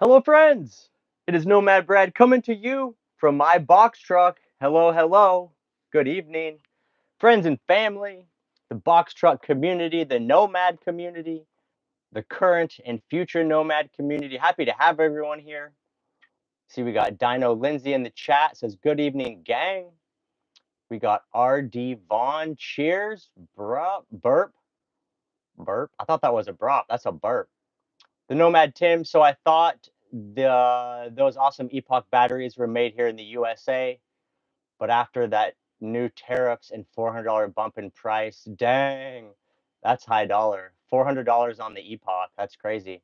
Hello, friends. It is Nomad Brad coming to you from my box truck. Hello, hello. Good evening, friends and family, the box truck community, the Nomad community, the current and future Nomad community. Happy to have everyone here. See, we got Dino Lindsay in the chat. Says, good evening, gang. We got RD Vaughn. Cheers. Burp. Burp. I thought that was a brop. That's a burp. The Nomad Tim. So I thought those awesome Epoch batteries were made here in the USA, but after that new tariffs and $400 bump in price, dang, that's high dollar. $400 on the Epoch. That's crazy.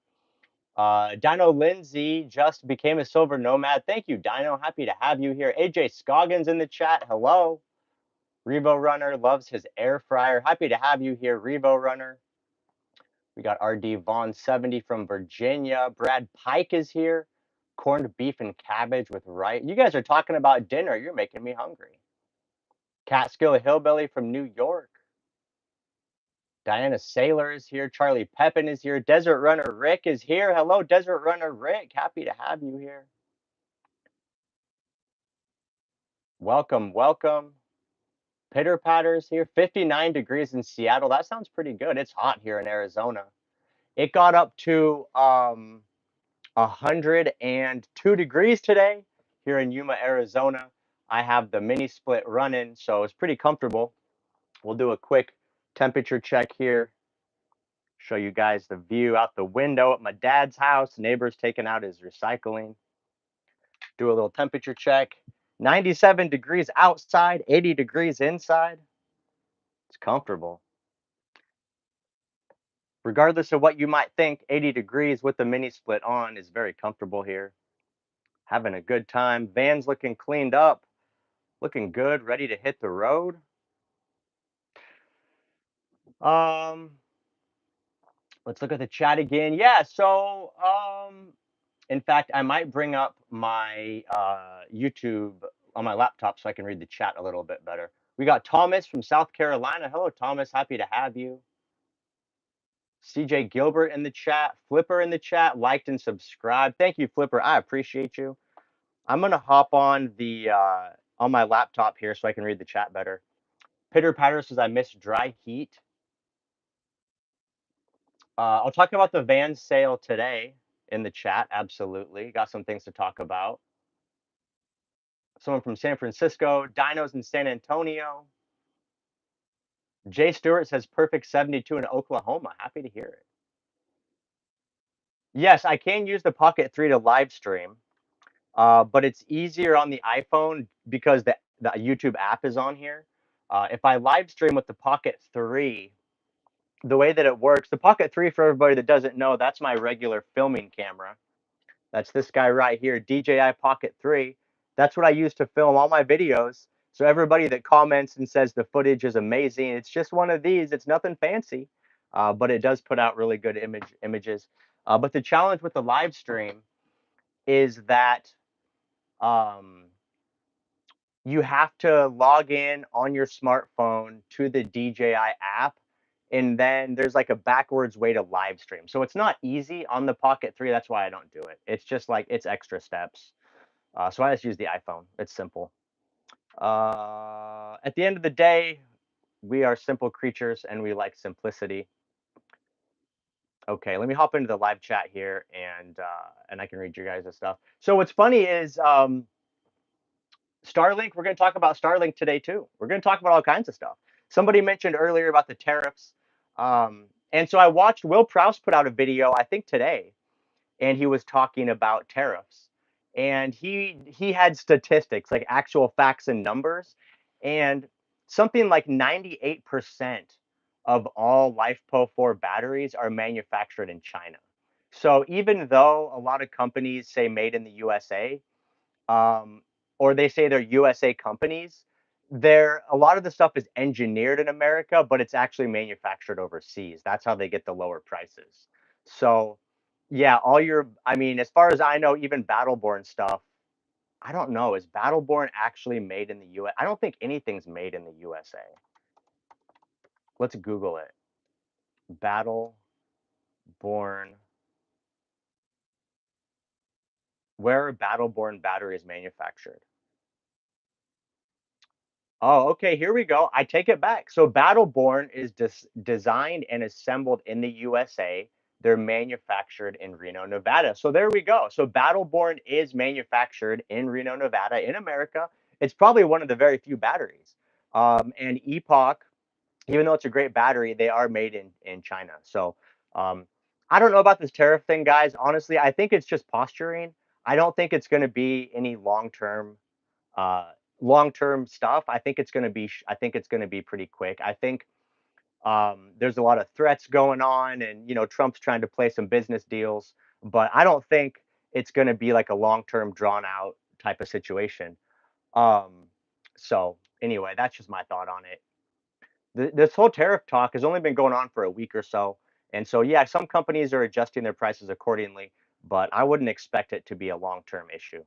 Dino Lindsay just became a silver nomad. Thank you, Dino. Happy to have you here. AJ Scoggins in the chat. Hello. Revo Runner loves his air fryer. Happy to have you here, Revo Runner. We got RD Vaughn 70 from Virginia. Brad Pike is here. Corned beef and cabbage with rice. You guys are talking about dinner. You're making me hungry. Catskill Hillbilly from New York. Diana Saylor is here. Charlie Pepin is here. Desert Runner Rick is here. Hello, Desert Runner Rick. Happy to have you here. Welcome, welcome. Pitter Patter's here. 59 degrees in Seattle. That sounds pretty good. It's hot here in Arizona. It got up to 102 degrees today here in Yuma, Arizona. I have the mini split running, so it's pretty comfortable. We'll do a quick temperature check here. Show you guys the view out the window at my dad's house. Neighbor's taking out his recycling. Do a little temperature check. 97 degrees outside, 80 degrees inside. It's comfortable. Regardless of what you might think, 80 degrees with the mini split on is very comfortable here. Having a good time. Van's looking cleaned up, looking good, ready to hit the road. Let's look at the chat again. Yeah, so in fact, I might bring up my YouTube on my laptop so I can read the chat a little bit better. We got Thomas from South Carolina. Hello, Thomas. Happy to have you. CJ Gilbert in the chat. Flipper in the chat. Liked and subscribed. Thank you, Flipper. I appreciate you. I'm gonna hop on the on my laptop here so I can read the chat better. Pitter Patter says I miss dry heat. I'll talk about the van sale today in the chat. Absolutely. Got some things to talk about. Someone from San Francisco, Dinos in San Antonio. Jay Stewart says perfect 72 in Oklahoma. Happy to hear it. Yes, I can use the Pocket 3 to live stream, but it's easier on the iPhone because the YouTube app is on here. If I live stream with the Pocket 3, the way that it works, the Pocket 3, for everybody that doesn't know, that's my regular filming camera. That's this guy right here, DJI Pocket 3. That's what I use to film all my videos. So everybody that comments and says the footage is amazing, it's just one of these. It's nothing fancy, but it does put out really good images. But the challenge with the live stream is that you have to log in on your smartphone to the DJI app, and then there's like a backwards way to live stream. So it's not easy on the Pocket 3. That's why I don't do it. It's just like it's extra steps. So I just use the iPhone. It's simple. At the end of the day, we are simple creatures and we like simplicity. Okay, let me hop into the live chat here and I can read your guys' stuff. So what's funny is Starlink, we're going to talk about Starlink today too. We're going to talk about all kinds of stuff. Somebody mentioned earlier about the tariffs. And so I watched Will Prowse put out a video, I think today, and he was talking about tariffs. And he had statistics, like actual facts and numbers. And something like 98% of all LiFePO4 batteries are manufactured in China. So even though a lot of companies say made in the USA, um, or they say they're USA companies, a lot of the stuff is engineered in America, but it's actually manufactured overseas. That's how they get the lower prices. So, yeah, I mean, as far as I know, even Battleborn stuff, I don't know. Is Battleborn actually made in the US? I don't think anything's made in the USA. Let's Google it. Battleborn Where are battle-born batteries manufactured? Oh, okay, here we go. I take it back. So Battleborn is designed and assembled in the USA. They're manufactured in Reno, Nevada. So there we go. So Battleborn is manufactured in Reno, Nevada, in America. It's probably one of the very few batteries. And Epoch, even though it's a great battery, they are made in China. So um, I don't know about this tariff thing, guys. Honestly, I think it's just posturing. I don't think it's going to be any uh, long-term stuff. I think it's going to be pretty quick. I think there's a lot of threats going on, and Trump's trying to play some business deals, but I don't think it's going to be like a long-term, drawn-out type of situation. Um, so anyway, that's just my thought on it. This whole tariff talk has only been going on for a week or so, and so yeah, some companies are adjusting their prices accordingly, but I wouldn't expect it to be a long-term issue.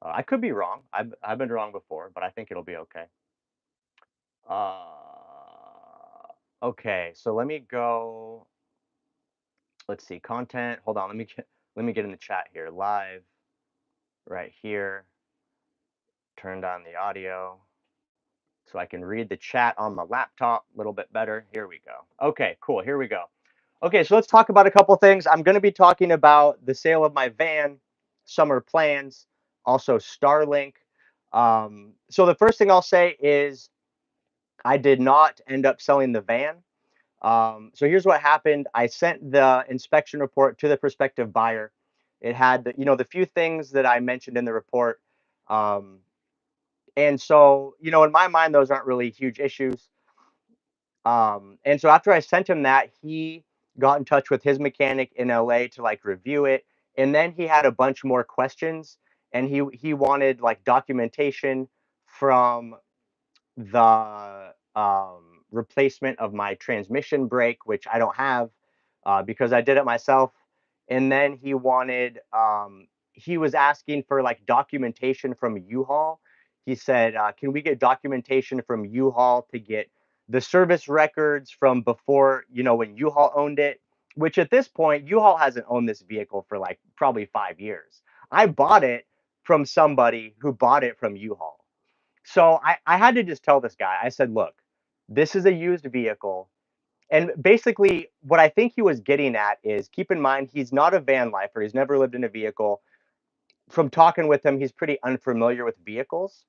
I could be wrong. I've been wrong before, but I think it'll be okay. Okay, so let me go. Let's see, content. Hold on, let me get in the chat here. Live right here. Turned on the audio so I can read the chat on my laptop a little bit better. Here we go. Okay, cool. Here we go. Okay, so let's talk about a couple things. I'm going to be talking about the sale of my van, summer plans, also Starlink. So the first thing I'll say is I did not end up selling the van. So here's what happened. I sent the inspection report to the prospective buyer. It had the few things that I mentioned in the report. Um, and so, in my mind, those aren't really huge issues. And so after I sent him that, he got in touch with his mechanic in LA to like review it. And then he had a bunch more questions, and he wanted like documentation from the replacement of my transmission brake, which I don't have because I did it myself. And then he was asking for like documentation from U-Haul. He said, "Can we get documentation from U-Haul to get the service records from before, when U-Haul owned it?" Which at this point, U-Haul hasn't owned this vehicle for like probably 5 years. I bought it from somebody who bought it from U-Haul. So I had to just tell this guy, I said, look, this is a used vehicle. And basically, what I think he was getting at is keep in mind, he's not a van lifer. He's never lived in a vehicle. From talking with him, he's pretty unfamiliar with vehicles.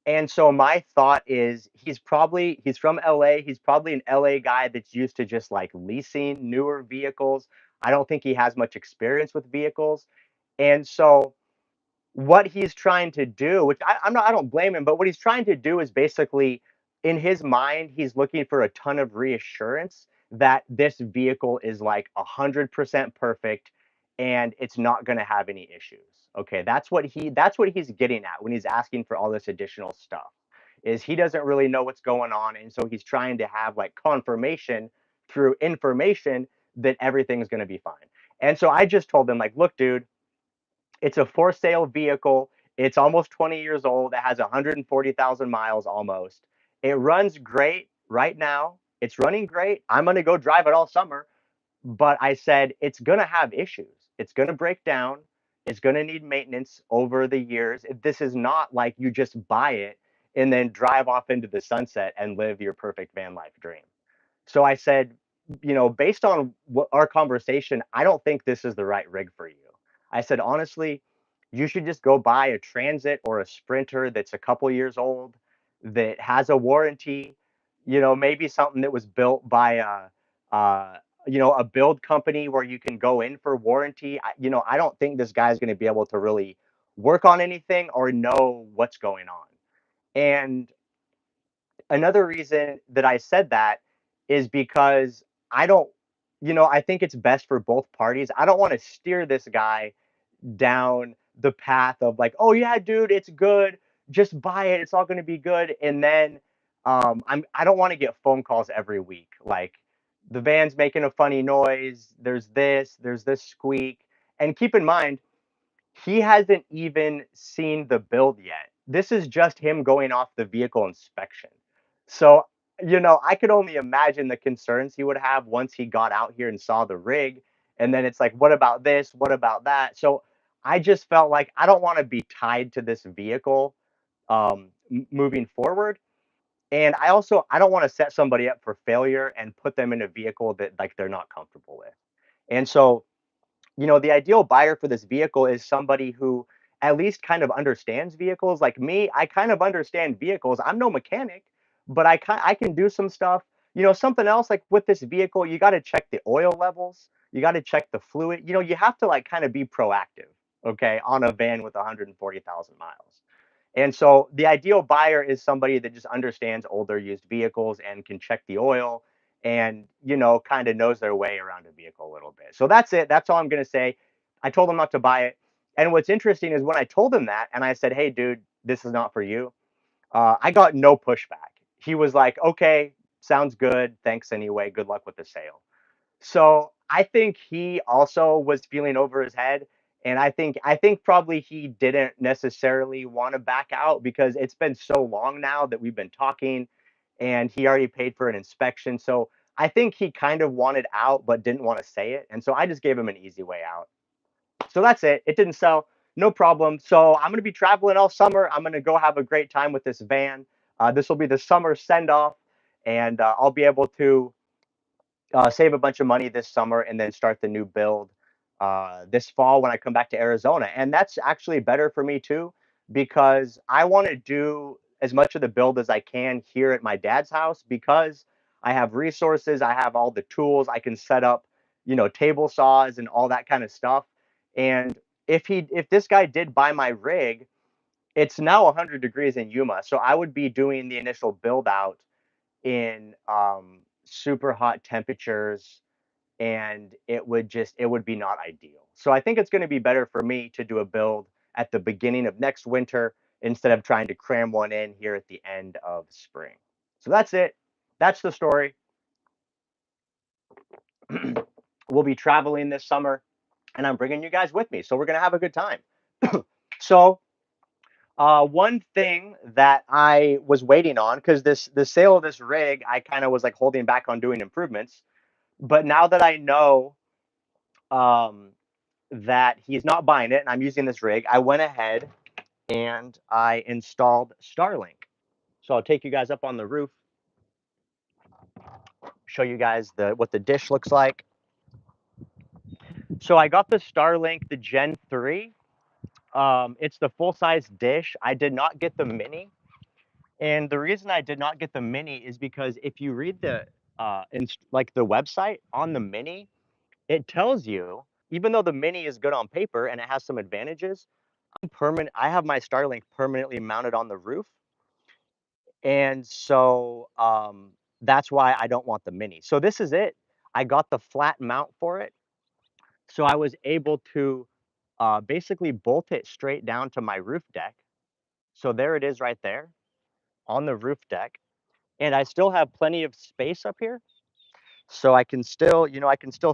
And so my thought is he's from LA. He's probably an LA guy that's used to just like leasing newer vehicles. I don't think he has much experience with vehicles. And so what he's trying to do, which I don't blame him, but what he's trying to do is basically in his mind, he's looking for a ton of reassurance that this vehicle is like 100% perfect and it's not going to have any issues. Okay, that's what he's getting at when he's asking for all this additional stuff. Is he doesn't really know what's going on, and so he's trying to have like confirmation through information that everything's going to be fine. And so I just told him like, look, dude, it's a for sale vehicle. It's almost 20 years old. It has 140,000 miles almost. It runs great right now. It's running great. I'm going to go drive it all summer. But I said it's going to have issues. It's going to break down. It's going to need maintenance over the years. This is not like you just buy it and then drive off into the sunset and live your perfect van life dream. So I said, based on what our conversation, I don't think this is the right rig for you. I said, honestly, you should just go buy a Transit or a Sprinter that's a couple years old, that has a warranty, maybe something that was built by a build company where you can go in for warranty. I don't think this guy's going to be able to really work on anything or know what's going on. And another reason that I said that is because I don't, I think it's best for both parties. I don't want to steer this guy down the path of like, oh yeah, dude, it's good. Just buy it. It's all going to be good. And then I don't want to get phone calls every week. Like the van's making a funny noise. There's this squeak. And keep in mind, he hasn't even seen the build yet. This is just him going off the vehicle inspection. So, I could only imagine the concerns he would have once he got out here and saw the rig. And then it's like, what about this? What about that? So I just felt like I don't want to be tied to this vehicle moving forward. And I don't want to set somebody up for failure and put them in a vehicle that like they're not comfortable with. And so, the ideal buyer for this vehicle is somebody who at least kind of understands vehicles. Like me, I kind of understand vehicles. I'm no mechanic, but I can do some stuff. Something else like with this vehicle, you got to check the oil levels. You got to check the fluid. You have to like kind of be proactive, okay, on a van with 140,000 miles. And so the ideal buyer is somebody that just understands older used vehicles and can check the oil and, kind of knows their way around a vehicle a little bit. So that's it. That's all I'm going to say. I told him not to buy it. And what's interesting is when I told him that and I said, "Hey, dude, this is not for you," I got no pushback. He was like, "Okay, sounds good. Thanks anyway. Good luck with the sale." So I think he also was feeling over his head. And I think probably he didn't necessarily want to back out because it's been so long now that we've been talking and he already paid for an inspection. So I think he kind of wanted out but didn't want to say it. And so I just gave him an easy way out. So that's it. It didn't sell. No problem. So I'm going to be traveling all summer. I'm going to go have a great time with this van. This will be the summer send off, and I'll be able to save a bunch of money this summer and then start the new build this fall when I come back to Arizona. And that's actually better for me too, because I want to do as much of the build as I can here at my dad's house because I have resources, I have all the tools, I can set up, table saws and all that kind of stuff. And if this guy did buy my rig, it's now 100 degrees in Yuma, so I would be doing the initial build out in super hot temperatures and it would be not ideal. So I think it's going to be better for me to do a build at the beginning of next winter instead of trying to cram one in here at the end of spring. So that's it. That's the story. We'll be traveling this summer and I'm bringing you guys with me. So we're going to have a good time. So one thing that I was waiting on, because the sale of this rig, I kind of was like holding back on doing improvements. But now that I know um, that he's not buying it and I'm using this rig, I went ahead and I installed Starlink. So I'll take you guys up on the roof, show you guys what the dish looks like. So I got the Starlink, the Gen 3. It's the full size dish. I did not get the mini. And the reason I did not get the mini is because if you read like the website on the mini, it tells you, even though the mini is good on paper and it has some advantages, I have my Starlink permanently mounted on the roof. And so that's why I don't want the mini. So this is it. I got the flat mount for it. So I was able to basically bolt it straight down to my roof deck. So there it is right there on the roof deck. And I still have plenty of space up here. So I can still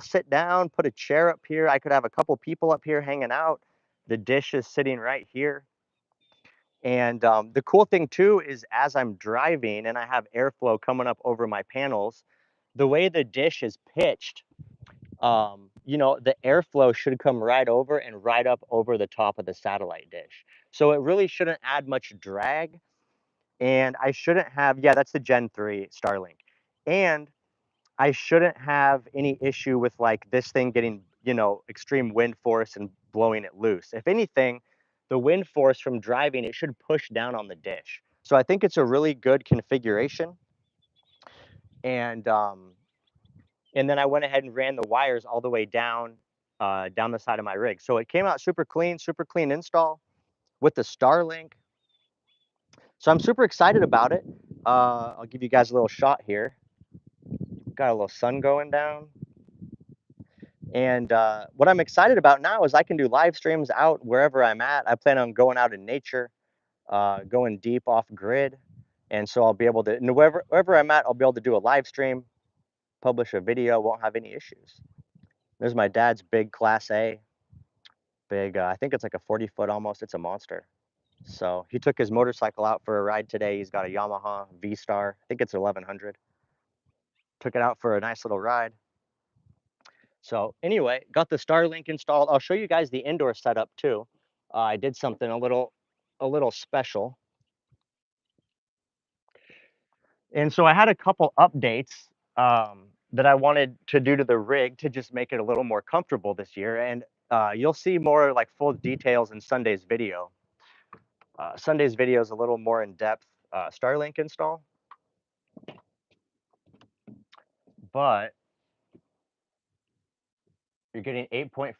sit down, put a chair up here. I could have a couple people up here hanging out. The dish is sitting right here. And the cool thing too is as I'm driving and I have airflow coming up over my panels, the way the dish is pitched, the airflow should come right over and right up over the top of the satellite dish. So it really shouldn't add much drag. And I shouldn't have, yeah, that's the Gen 3 Starlink. And I shouldn't have any issue with like this thing getting, extreme wind force and blowing it loose. If anything, the wind force from driving, it should push down on the dish. So I think it's a really good configuration. And and then I went ahead and ran the wires all the way down the side of my rig. So it came out super clean install with the Starlink. So I'm super excited about it. I'll give you guys a little shot here. Got a little sun going down. And what I'm excited about now is I can do live streams out wherever I'm at. I plan on going out in nature, going deep off grid. And so I'll be able to, wherever I'm at, I'll be able to do a live stream, publish a video, won't have any issues. There's my dad's big Class A, big, I think it's like a 40-foot almost. It's a monster. So he took his motorcycle out for a ride today. He's got a Yamaha V-Star. I think it's 1100. Took it out for a nice little ride. So anyway, got the Starlink installed. I'll show you guys the indoor setup too. I did something a little special. And so I had a couple updates that I wanted to do to the rig to just make it a little more comfortable this year. And you'll see more like full details in Sunday's video. Sunday's video is a little more in depth Starlink install, but you're getting 8.5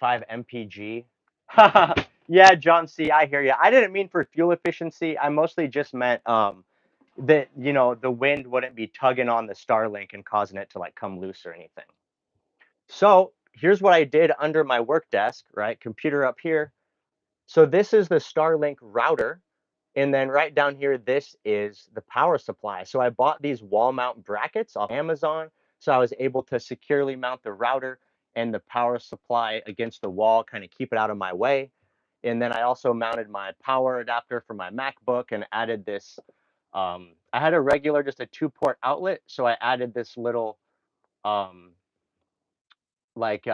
mpg. Yeah, John C, I hear you. I didn't mean for fuel efficiency. I mostly just meant that, the wind wouldn't be tugging on the Starlink and causing it to like come loose or anything. So here's what I did under my work desk, right? Computer up here. So this is the Starlink router. And then right down here, this is the power supply. So I bought these wall mount brackets off Amazon. So I was able to securely mount the router and the power supply against the wall, kind of keep it out of my way. And then I also mounted my power adapter for my MacBook and added this. I had a regular, just a 2-port outlet. So I added this little um, like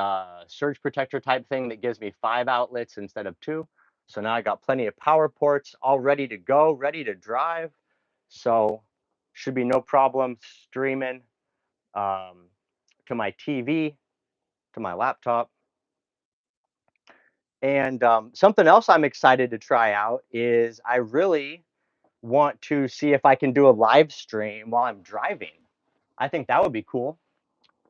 surge protector type thing that gives me 5 outlets instead of 2. So now I got plenty of power ports all ready to go, ready to drive. So should be no problem streaming um, to my TV, to my laptop. And something else I'm excited to try out is I really want to see if I can do a live stream while I'm driving. I think that would be cool.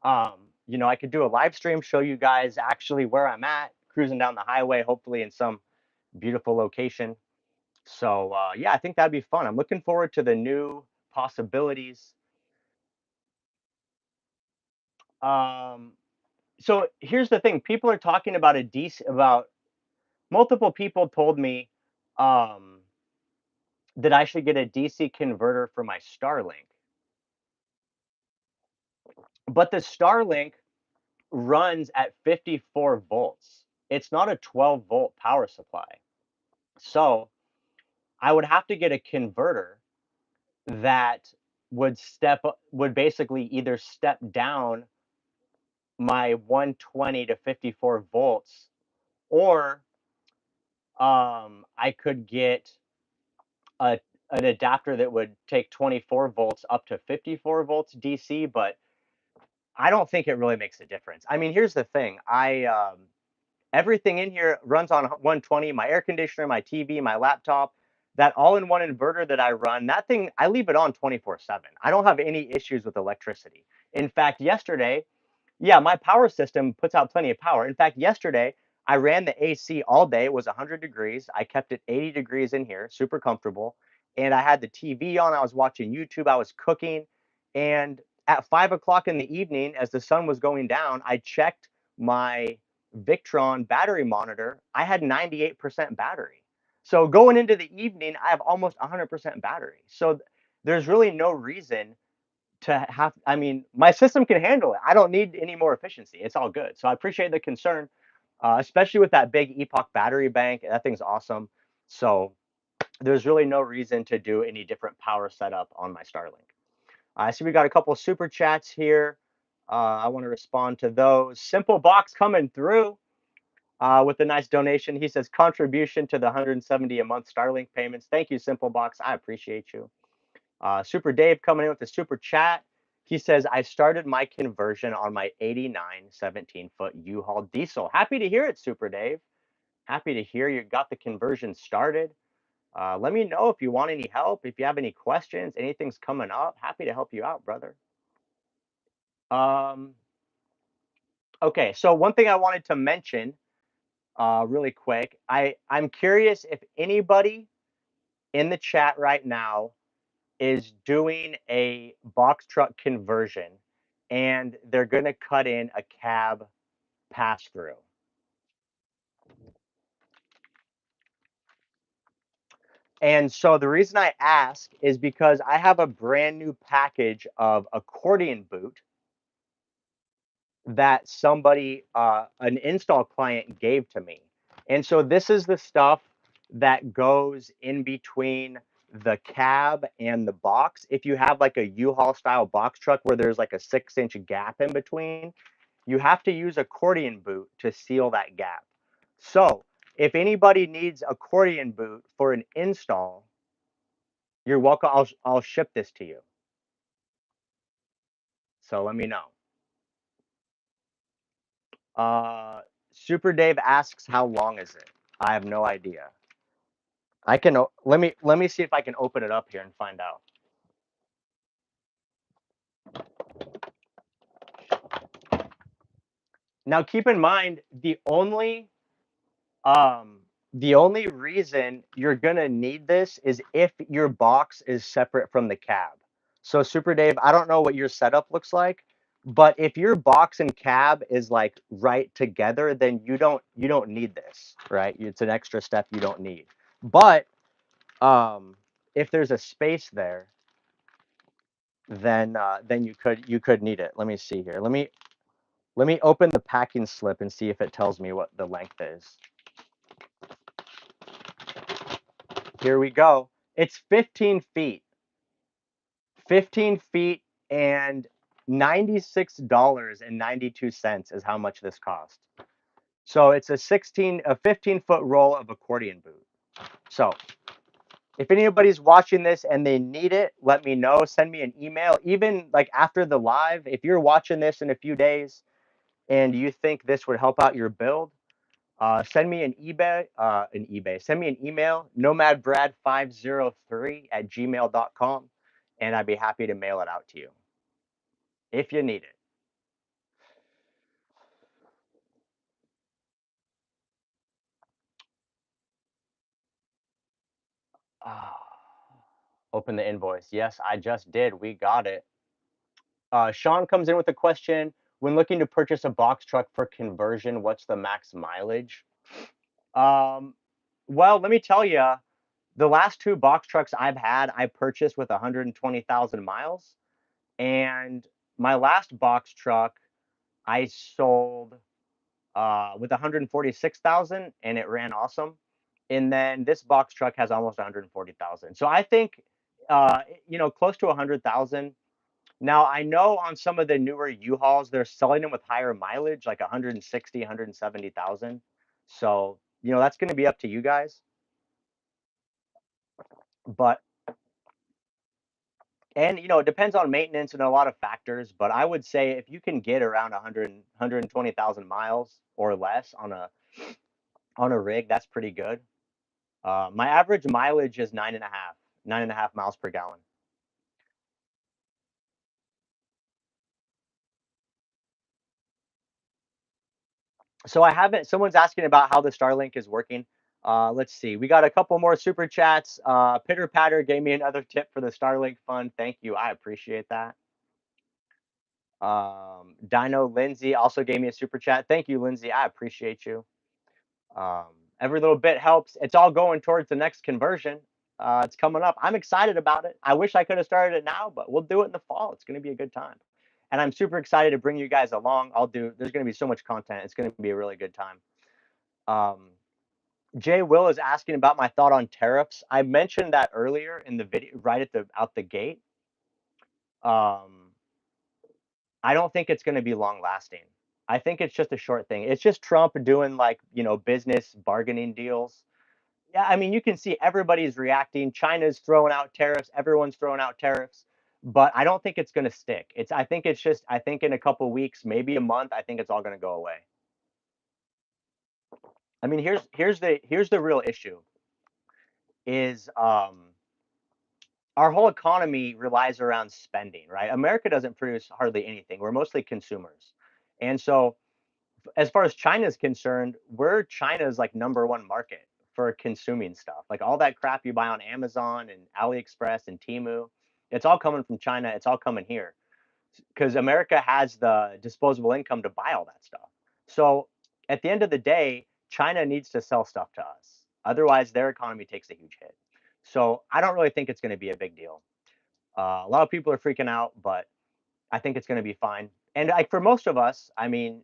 I could do a live stream, show you guys actually where I'm at, cruising down the highway, hopefully in some beautiful location. So yeah, I think that'd be fun. I'm looking forward to the new possibilities. Um, so here's the thing: people are talking about about multiple people told me um, that I should get a DC converter for my Starlink, but the Starlink runs at 54 volts. It's not a 12-volt power supply. So I would have to get a converter that would basically either step down my 120 to 54 volts, or I could get a an adapter that would take 24 volts up to 54 volts DC, but I don't think it really makes a difference. I mean, here's the thing. Everything in here runs on 120, my air conditioner, my TV, my laptop, that all-in-one inverter that I run, that thing, I leave it on 24/7. I don't have any issues with electricity. In fact, yesterday, yeah, my power system puts out plenty of power. In fact, yesterday, I ran the AC all day. It was 100 degrees. I kept it 80 degrees in here, super comfortable. And I had the TV on. I was watching YouTube. I was cooking. And at 5 o'clock in the evening, as the sun was going down, I checked my Victron battery monitor. I had 98% battery. So going into the evening, I have almost 100% battery. So there's really no reason to have. I mean, my system can handle it. I don't need any more efficiency. It's all good. So I appreciate the concern, especially with that big Epoch battery bank. That thing's awesome. So there's really no reason to do any different power setup on my Starlink. I see we got a couple of super chats here. I want to respond to those. Simple Box coming through with a nice donation. He says contribution to the 170 a month Starlink payments. Thank you, Simple Box. I appreciate you. Super Dave coming in with the super chat. He says, I started my conversion on my 89 17-foot U-Haul diesel. Happy to hear it, Super Dave. Happy to hear you got the conversion started. Let me know if you want any help, if you have any questions, anything's coming up. Happy to help you out, brother. Um, okay, so one thing I wanted to mention really quick. I'm curious if anybody in the chat right now is doing a box truck conversion and they're going to cut in a cab pass through. And so the reason I ask is because I have a brand new package of accordion boot that somebody, an install client gave to me. And so this is the stuff that goes in between the cab and the box. If you have like a U-Haul style box truck where there's like a 6-inch gap in between, you have to use accordion boot to seal that gap. So if anybody needs accordion boot for an install, you're welcome. I'll ship this to you. So let me know. Uh, Super Dave asks, how long is it? I have no idea. I can let me see if I can open it up here and find out. Now keep in mind um the only reason you're gonna need this is if your box is separate from the cab. So Super Dave, I don't know what your setup looks like, but if your box and cab is like right together, then you don't need this, right? It's an extra step you don't need. But if there's a space there, then you could need it. Let me see here. Let me open the packing slip and see if it tells me what the length is. Here we go. It's 15 feet. 15 feet and $96.92 is how much this cost. So it's a 15-foot roll of accordion boot. So if anybody's watching this and they need it, let me know. Send me an email. Even like after the live, if you're watching this in a few days and you think this would help out your build, send me send me an email, nomadbrad503@gmail.com, and I'd be happy to mail it out to you if you need it. Open the invoice. Yes, I just did. We got it. Sean comes in with a question. When looking to purchase a box truck for conversion, what's the max mileage? Um, well, let me tell you, the last two box trucks I've had, I purchased with 120,000 miles. And my last box truck, I sold with 146,000 and it ran awesome. And then this box truck has almost 140,000. So I think, close to 100,000. Now I know on some of the newer U-Hauls, they're selling them with higher mileage, like 160, 170,000. So, that's going to be up to you guys. But And it depends on maintenance and a lot of factors, but I would say if you can get around 120,000 miles or less on a rig, that's pretty good. My average mileage is 9.5 miles per gallon. So I haven't. Someone's asking about how the Starlink is working. Let's see. We got a couple more super chats. Pitter Patter gave me another tip for the Starlink fund. Thank you. I appreciate that. Dino Lindsay also gave me a super chat. Thank you, Lindsay. I appreciate you. Um, every little bit helps. It's all going towards the next conversion. It's coming up. I'm excited about it. I wish I could have started it now, but we'll do it in the fall. It's going to be a good time. And I'm super excited to bring you guys along. There's going to be so much content. It's going to be a really good time. Um, Jay Will is asking about my thought on tariffs. I mentioned that earlier in the video, right at the out the gate. Um, I don't think it's going to be long lasting. I think it's just a short thing. It's just Trump doing like, business bargaining deals. Yeah, I mean, you can see everybody's reacting. China's throwing out tariffs. Everyone's throwing out tariffs, but I don't think it's going to stick. I think in a couple weeks, maybe a month, I think it's all going to go away. I mean, here's the real issue is our whole economy relies around spending, right? America doesn't produce hardly anything. We're mostly consumers. And so as far as China is concerned, we're China's like number one market for consuming stuff. Like all that crap you buy on Amazon and AliExpress and Temu, it's all coming from China. It's all coming here because America has the disposable income to buy all that stuff. So at the end of the day, China needs to sell stuff to us. Otherwise, their economy takes a huge hit. So I don't really think it's going to be a big deal. A lot of people are freaking out, but I think it's going to be fine. And like for most of us, I mean,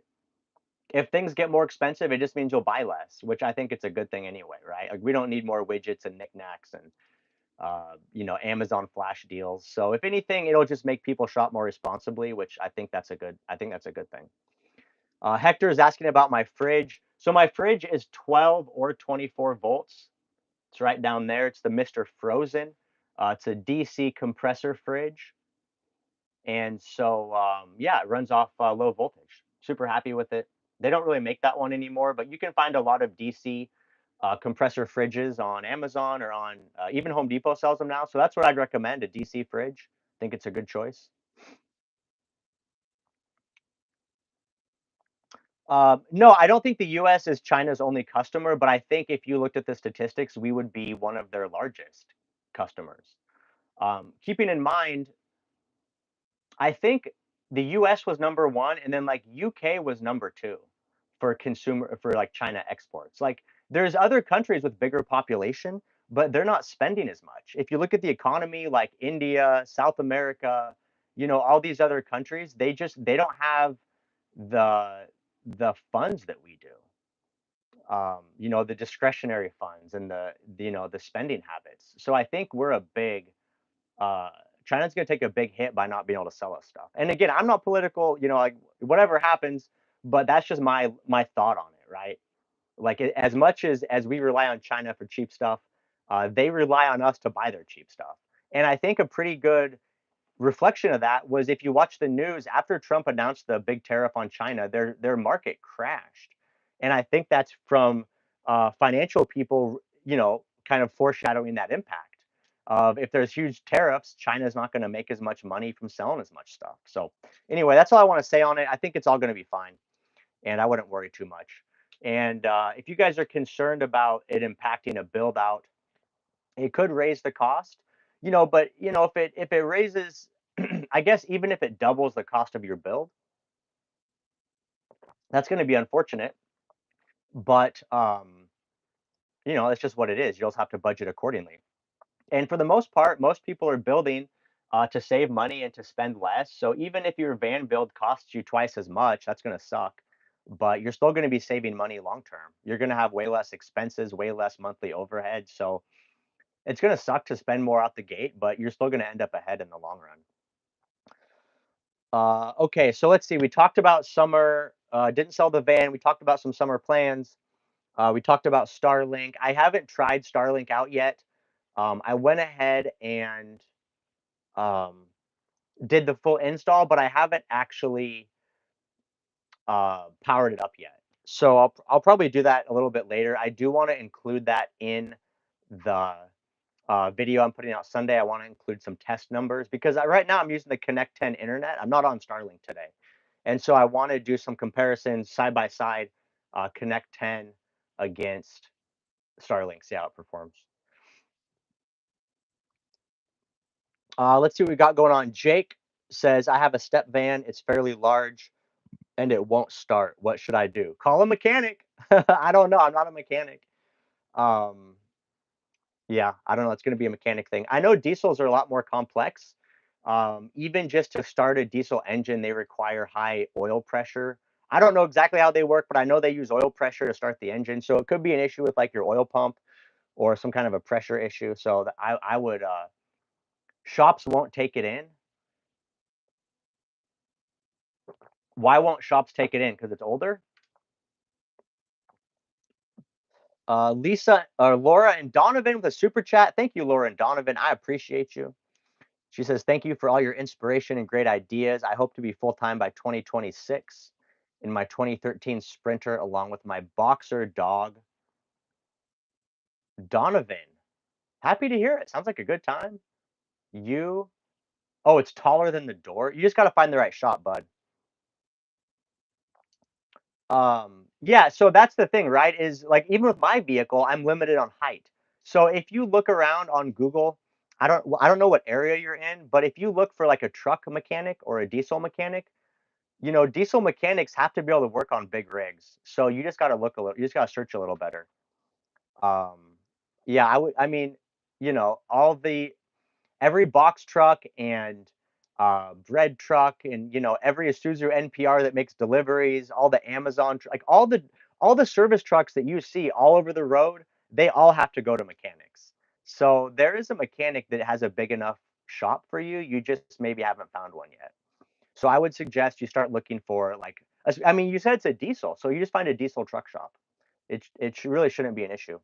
if things get more expensive, it just means you'll buy less, which I think it's a good thing anyway, right? Like we don't need more widgets and knickknacks and Amazon flash deals. So if anything, it'll just make people shop more responsibly, which I think that's a good thing. Hector is asking about my fridge. So my fridge is 12 or 24 volts. It's right down there. It's the Mr. Frozen. It's a DC compressor fridge. And so, yeah, it runs off low voltage. Super happy with it. They don't really make that one anymore, but you can find a lot of DC compressor fridges on Amazon or on even Home Depot sells them now. So that's what I'd recommend, a DC fridge. I think it's a good choice. No, I don't think the US is China's only customer, but I think if you looked at the statistics, we would be one of their largest customers. Keeping in mind, I think the US was number one, and then like UK was number two for consumer for like China exports. Like there's other countries with bigger population, but they're not spending as much. If you look at the economy, like India, South America, all these other countries, they don't have the funds that we do. The discretionary funds and the spending habits. So I think we're a big uh, China's going to take a big hit by not being able to sell us stuff. And again, I'm not political, like whatever happens, but that's just my thought on it, right? Like as much as we rely on China for cheap stuff, they rely on us to buy their cheap stuff. And I think a pretty good reflection of that was if you watch the news after Trump announced the big tariff on China, their market crashed, and I think that's from financial people, kind of foreshadowing that impact of if there's huge tariffs, China's not going to make as much money from selling as much stuff. So anyway, that's all I want to say on it. I think it's all going to be fine, and I wouldn't worry too much. And if you guys are concerned about it impacting a build out, it could raise the cost, but if it raises, I guess even if it doubles the cost of your build, that's going to be unfortunate. But it's just what it is. You also have to budget accordingly. And for the most part, most people are building to save money and to spend less. So even if your van build costs you twice as much, that's going to suck. But you're still going to be saving money long term. You're going to have way less expenses, way less monthly overhead. So it's going to suck to spend more out the gate, but you're still going to end up ahead in the long run. Okay, so let's see. We talked about summer. Didn't sell the van. We talked about some summer plans. We talked about Starlink. I haven't tried Starlink out yet. I went ahead and um, did the full install, but I haven't actually powered it up yet. So I'll probably do that a little bit later. I do want to include that in the video I'm putting out Sunday. I want to include some test numbers because right now I'm using the Connecten Internet. I'm not on Starlink today. And so I want to do some comparisons side by side, Connect 10 against Starlink, see how it performs. Let's see what we got going on. Jake says, I have a step van. It's fairly large and it won't start. What should I do? Call a mechanic. I don't know. I'm not a mechanic. Um, Yeah, I don't know. It's going to be a mechanic thing. I know diesels are a lot more complex. Even just to start a diesel engine, they require high oil pressure. I don't know exactly how they work, but I know they use oil pressure to start the engine. So it could be an issue with like your oil pump or some kind of a pressure issue. So I would shops won't take it in. Why won't shops take it in? Because it's older. Lisa, Laura, and Donovan with a super chat. Thank you, Laura and Donovan. I appreciate you. She says, thank you for all your inspiration and great ideas. I hope to be full time by 2026 in my 2013 Sprinter along with my boxer dog, Donovan. Happy to hear it. Sounds like a good time. You, oh, it's taller than the door. You just got to find the right shot, bud. Yeah, so that's the thing, right? Is like even with my vehicle, I'm limited on height. So if you look around on Google, I don't know what area you're in, but if you look for like a truck mechanic or a diesel mechanic, diesel mechanics have to be able to work on big rigs. So you just got to look a little, you just got to search a little better. Um, yeah, I mean, all every box truck and bread truck and, every Isuzu NPR that makes deliveries, all the Amazon, like all the service trucks that you see all over the road, they all have to go to mechanics. So there is a mechanic that has a big enough shop for you. You just maybe haven't found one yet. So I would suggest you start looking for like I mean, you said it's a diesel, so you just find a diesel truck shop. Really shouldn't be an issue.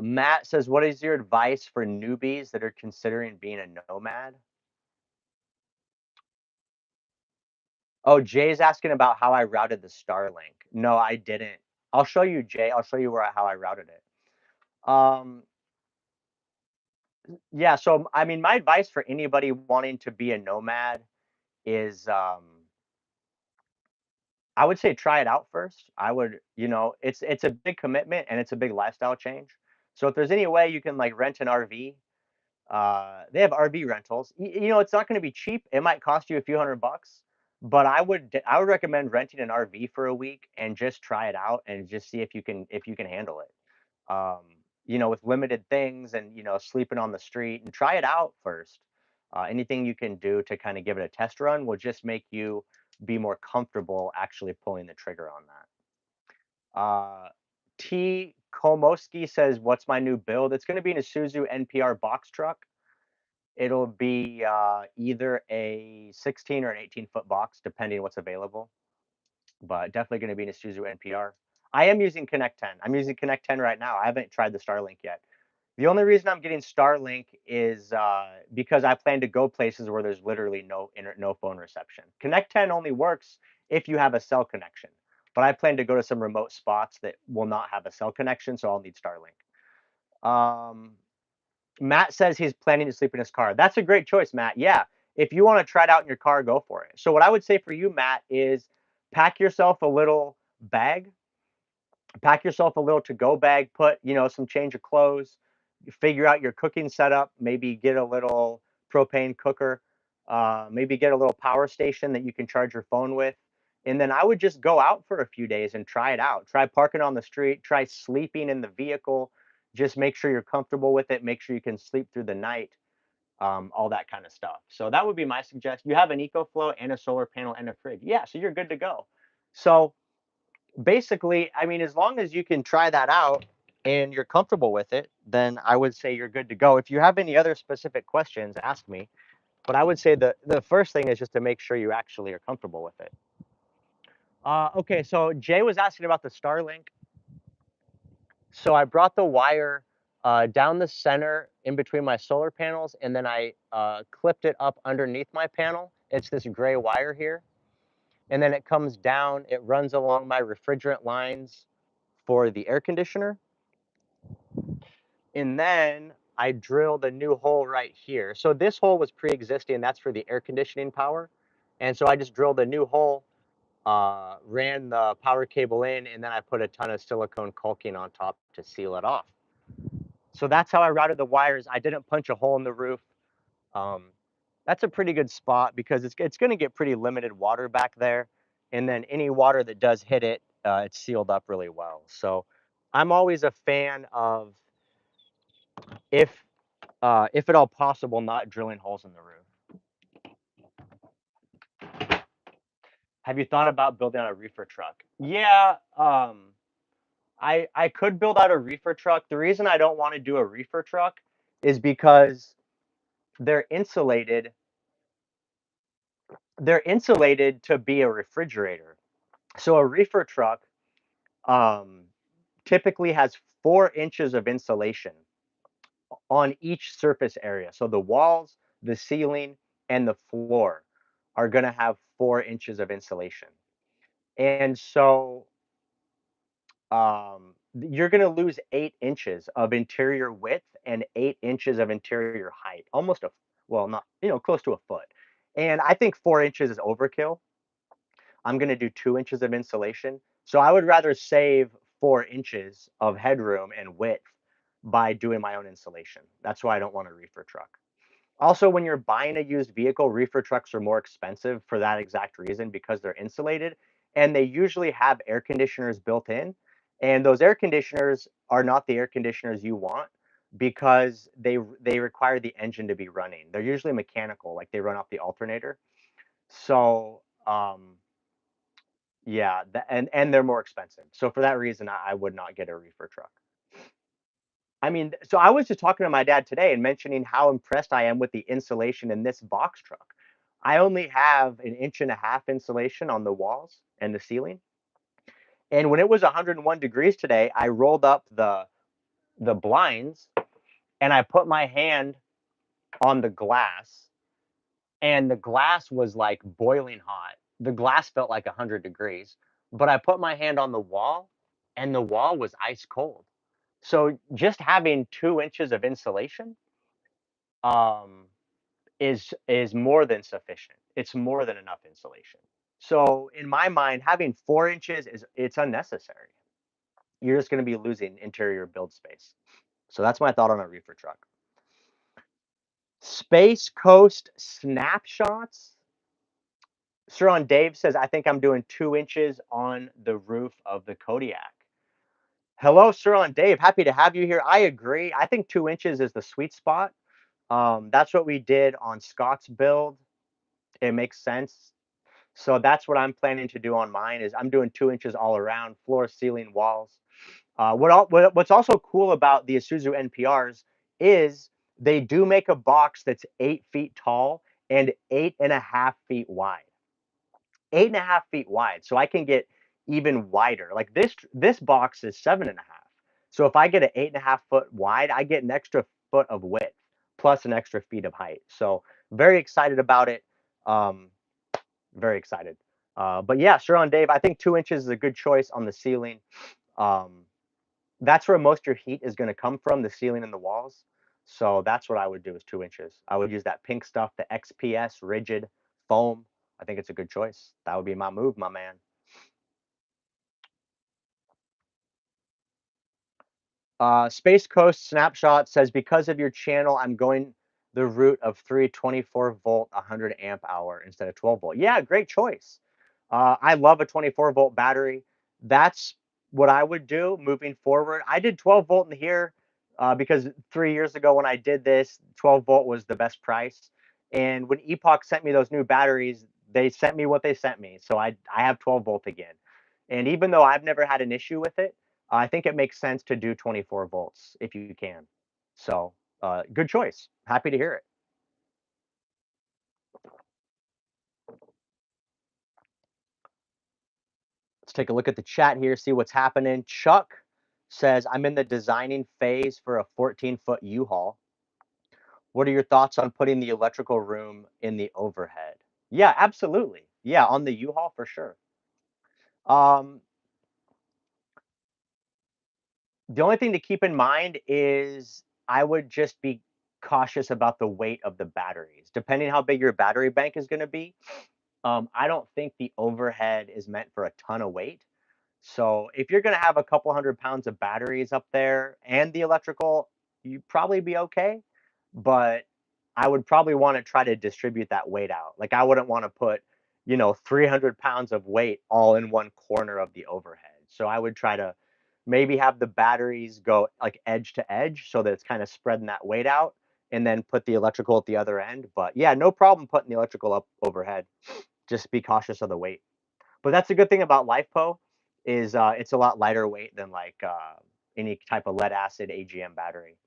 Matt says, "What is your advice for newbies that are considering being a nomad?" Oh, Jay's asking about how I routed the Starlink. No, I didn't. I'll show you, Jay. I'll show you how I routed it. Um, yeah. So, I mean, my advice for anybody wanting to be a nomad is, I would say try it out first. I would, it's a big commitment and it's a big lifestyle change. So if there's any way you can like rent an RV, they have RV rentals. It's not going to be cheap. It might cost you a few $100, but I would recommend renting an RV for a week and just try it out and just see if you can handle it. With limited things and sleeping on the street and try it out first. Anything you can do to kind of give it a test run will just make you be more comfortable actually pulling the trigger on that. T Komoski says, "What's my new build?" It's going to be an Isuzu NPR box truck. It'll be either a 16 or an 18-foot box, depending what's available. But definitely going to be an Isuzu NPR. I am using Connect 10. I'm using Connect 10 right now. I haven't tried the Starlink yet. The only reason I'm getting Starlink is because I plan to go places where there's literally no phone reception. Connect 10 only works if you have a cell connection, but I plan to go to some remote spots that will not have a cell connection, so I'll need Starlink. Um, Matt says he's planning to sleep in his car. That's a great choice, Matt. Yeah, if you want to try it out in your car, go for it. So what I would say for you, Matt, is pack yourself a little bag, pack yourself a little to-go bag, put, some change of clothes, figure out your cooking setup, maybe get a little propane cooker, maybe get a little power station that you can charge your phone with. And then I would just go out for a few days and try it out. Try parking on the street, try sleeping in the vehicle. Just make sure you're comfortable with it. Make sure you can sleep through the night, all that kind of stuff. So that would be my suggestion. You have an EcoFlow and a solar panel and a fridge. Yeah, so you're good to go. So basically, I mean, as long as you can try that out and you're comfortable with it, then I would say you're good to go. If you have any other specific questions, ask me. But I would say the first thing is just to make sure you actually are comfortable with it. Okay, so Jay was asking about the Starlink. So I brought the wire down the center in between my solar panels, and then I clipped it up underneath my panel. It's this gray wire here. And then it comes down, it runs along my refrigerant lines for the air conditioner. And then I drilled a new hole right here. So this hole was pre-existing, that's for the air conditioning power. And so I just drilled a new hole, ran the power cable in, and then I put a ton of silicone caulking on top to seal it off. So that's how I routed the wires. I didn't punch a hole in the roof. Um, that's a pretty good spot because it's going to get pretty limited water back there. And then any water that does hit it, it's sealed up really well. So I'm always a fan of, if if at all possible, not drilling holes in the roof. Have you thought about building out a reefer truck? Yeah, I could build out a reefer truck. The reason I don't want to do a reefer truck is because they're insulated. They're insulated to be a refrigerator. So a reefer truck um, typically has 4 inches of insulation on each surface area. So the walls, the ceiling, and the floor are going to have 4 inches of insulation. And so you're going to lose 8 inches of interior width and 8 inches of interior height, almost well, not, close to a foot. And I think 4 inches is overkill. I'm going to do 2 inches of insulation. So I would rather save 4 inches of headroom and width by doing my own insulation. That's why I don't want a reefer truck. Also, when you're buying a used vehicle, reefer trucks are more expensive for that exact reason because they're insulated and they usually have air conditioners built in. And those air conditioners are not the air conditioners you want because they require the engine to be running. They're usually mechanical, like they run off the alternator. So, yeah, and they're more expensive. So for that reason, I would not get a reefer truck. I mean, so I was just talking to my dad today and mentioning how impressed I am with the insulation in this box truck. I only have an inch and a half insulation on the walls and the ceiling. And when it was 101 degrees today, I rolled up the blinds and I put my hand on the glass, and the glass was like boiling hot. The glass felt like 100 degrees, but I put my hand on the wall and the wall was ice cold. So just having 2 inches of insulation um, is more than sufficient. It's more than enough insulation. So in my mind, having 4 inches is it's unnecessary. You're just going to be losing interior build space. So that's my thought on a reefer truck. Space Coast snapshots. Sir on Dave says, I think I'm doing 2 inches on the roof of the Kodiak. Hello, Sir on Dave. Happy to have you here. I agree. I think 2 inches is the sweet spot. That's what we did on Scott's build. It makes sense. So that's what I'm planning to do on mine is I'm doing 2 inches all around, floor, ceiling, walls. What's also cool about the Isuzu NPRs is they do make a box that's 8 feet tall and 8.5 feet wide. 8.5 feet wide. So I can get even wider. Like this box is 7.5. So if I get an 8.5 foot wide, I get an extra foot of width plus an extra feet of height. So very excited about it. Um, very excited. But yeah, sure on Dave. I think 2 inches is a good choice on the ceiling. Um, that's where most of your heat is going to come from, the ceiling and the walls. So that's what I would do is 2 inches. I would use that pink stuff, the XPS rigid foam. I think it's a good choice. That would be my move, my man. Space Coast Snapshot says, because of your channel, I'm going the route of 324-volt, 100 amp hour instead of 12 volt. Yeah, great choice. I love a 24-volt battery. That's what I would do moving forward. I did 12 volt in here because 3 years ago when I did this, 12 volt was the best price. And when Epoch sent me those new batteries, they sent me what they sent me. So I have 12 volt again. And even though I've never had an issue with it, I think it makes sense to do 24 volts if you can. So good choice. Happy to hear it. Let's take a look at the chat here, see what's happening. Chuck says, I'm in the designing phase for a 14-foot U-Haul. What are your thoughts on putting the electrical room in the overhead? Yeah, absolutely. Yeah, on the U-Haul for sure. Um, the only thing to keep in mind is I would just be cautious about the weight of the batteries. Depending how big your battery bank is going to be, I don't think the overhead is meant for a ton of weight. So if you're going to have a couple 100 pounds of batteries up there and the electrical, you'd probably be okay. But I would probably want to try to distribute that weight out. Like I wouldn't want to put, 300 pounds of weight all in one corner of the overhead. So I would try to maybe have the batteries go like edge to edge so that it's kind of spreading that weight out and then put the electrical at the other end. But yeah, no problem putting the electrical up overhead. Just be cautious of the weight. But that's a good thing about LiFePo is it's a lot lighter weight than like any type of lead acid AGM battery.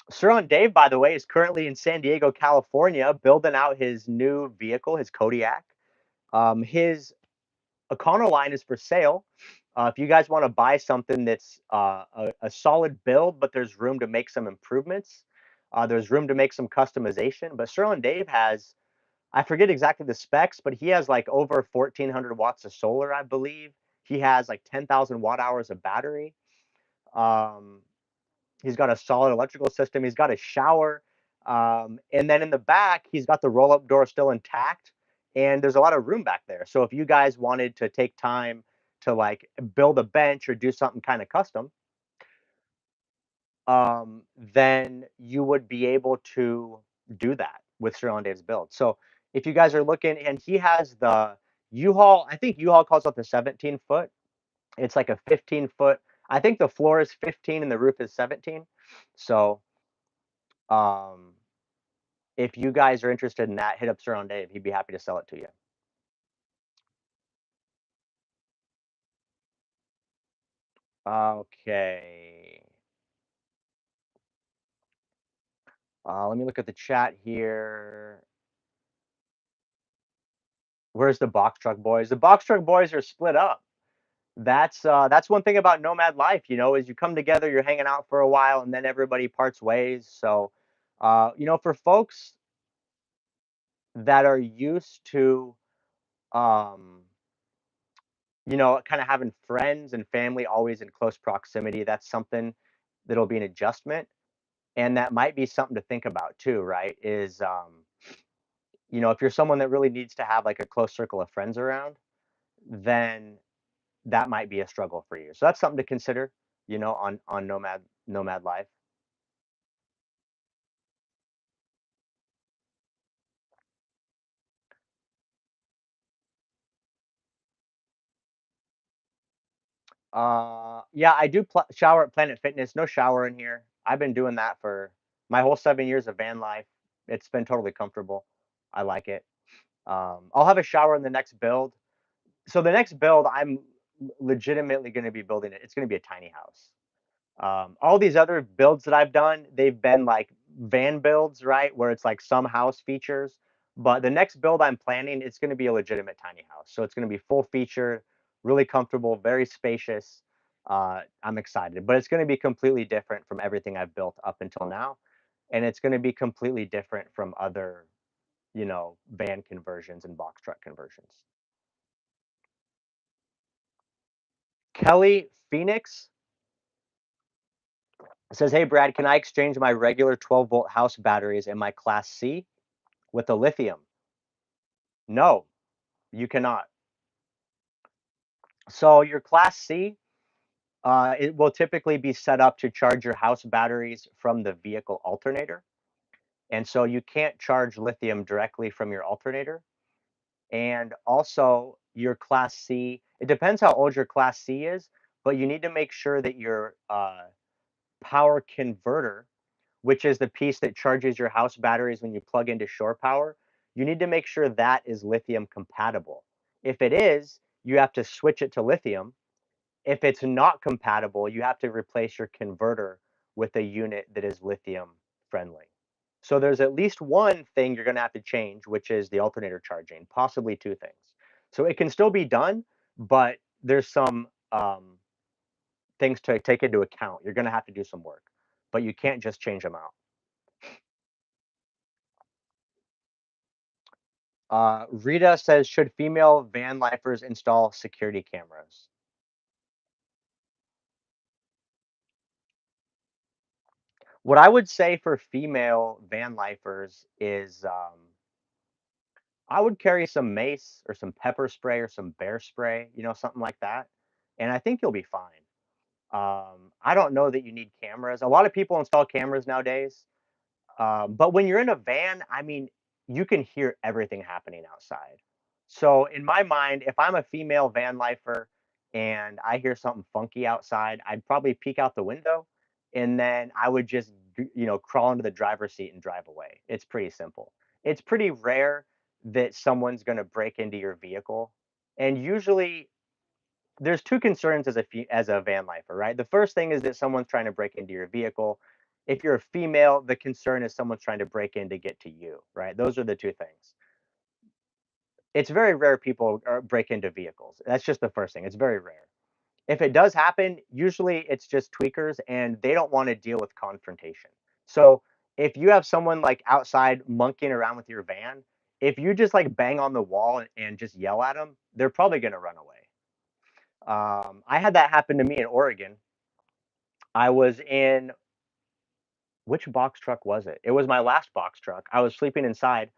Sir on Dave, by the way, is currently in San Diego, California, building out his new vehicle, his Kodiak. His Econoline is for sale. If you guys want to buy something that's a solid build, but there's room to make some improvements, there's room to make some customization. But Sir on Dave has I forget exactly the specs, but he has like over 1,400 watts of solar, I believe. He has like 10,000 watt hours of battery. Um, he's got a solid electrical system. He's got a shower. And then in the back, he's got the roll up door still intact. And there's a lot of room back there. So if you guys wanted to take time to like build a bench or do something kind of custom, then you would be able to do that with Sri Dave's build. So if you guys are looking, and he has the U-Haul, I think U-Haul calls out the 17 foot. It's like a 15 foot. I think the floor is 15 and the roof is 17. So um, if you guys are interested in that, hit up Sir Dave. He'd be happy to sell it to you. Okay. Let me look at the chat here. Where's the box truck boys? The box truck boys are split up. That's one thing about nomad life, is you come together, you're hanging out for a while, and then everybody parts ways. So, for folks that are used to, um, kind of having friends and family always in close proximity, that's something that'll be an adjustment, and that might be something to think about too, right? Is if you're someone that really needs to have like a close circle of friends around, then that might be a struggle for you. So that's something to consider, on nomad life. Yeah, I do shower at Planet Fitness. No shower in here. I've been doing that for my whole 7 years of van life. It's been totally comfortable. I like it. I'll have a shower in the next build. So the next build, I'm legitimately going to be building it. It's going to be a tiny house. All these other builds that I've done, they've been like van builds, right? Where it's like some house features. But the next build I'm planning, it's going to be a legitimate tiny house. So it's going to be full feature, really comfortable, very spacious. I'm excited, but it's going to be completely different from everything I've built up until now. And it's going to be completely different from other, van conversions and box truck conversions. Kelly Phoenix says, "Hey Brad, can I exchange my regular 12-volt house batteries in my Class C with a lithium?" No, you cannot. So your Class C, it will typically be set up to charge your house batteries from the vehicle alternator, and so you can't charge lithium directly from your alternator. And also your Class C, it depends how old your Class C is, but you need to make sure that your power converter, which is the piece that charges your house batteries when you plug into shore power, you need to make sure that is lithium compatible. If it is, you have to switch it to lithium. If it's not compatible, you have to replace your converter with a unit that is lithium friendly. So there's at least one thing you're going to have to change, which is the alternator charging, possibly two things. So it can still be done, but there's some things to take into account. You're going to have to do some work, but you can't just change them out. Rita says, should female van lifers install security cameras? What I would say for female van lifers is I would carry some mace or some pepper spray or some bear spray, something like that. And I think you'll be fine. I don't know that you need cameras. A lot of people install cameras nowadays. But when you're in a van, I mean, you can hear everything happening outside. So in my mind, if I'm a female van lifer and I hear something funky outside, I'd probably peek out the window and then I would just, crawl into the driver's seat and drive away. It's pretty simple. It's pretty rare that someone's going to break into your vehicle. And usually there's two concerns as a van lifer, right? The first thing is that someone's trying to break into your vehicle. If you're a female, the concern is someone's trying to break in to get to you, right? Those are the two things. It's very rare people break into vehicles. That's just the first thing. It's very rare. If it does happen, usually it's just tweakers and they don't want to deal with confrontation. So if you have someone like outside monkeying around with your van, if you just like bang on the wall and just yell at them, they're probably going to run away. I had that happen to me in Oregon. I was in which box truck was it? It was my last box truck. I was sleeping inside,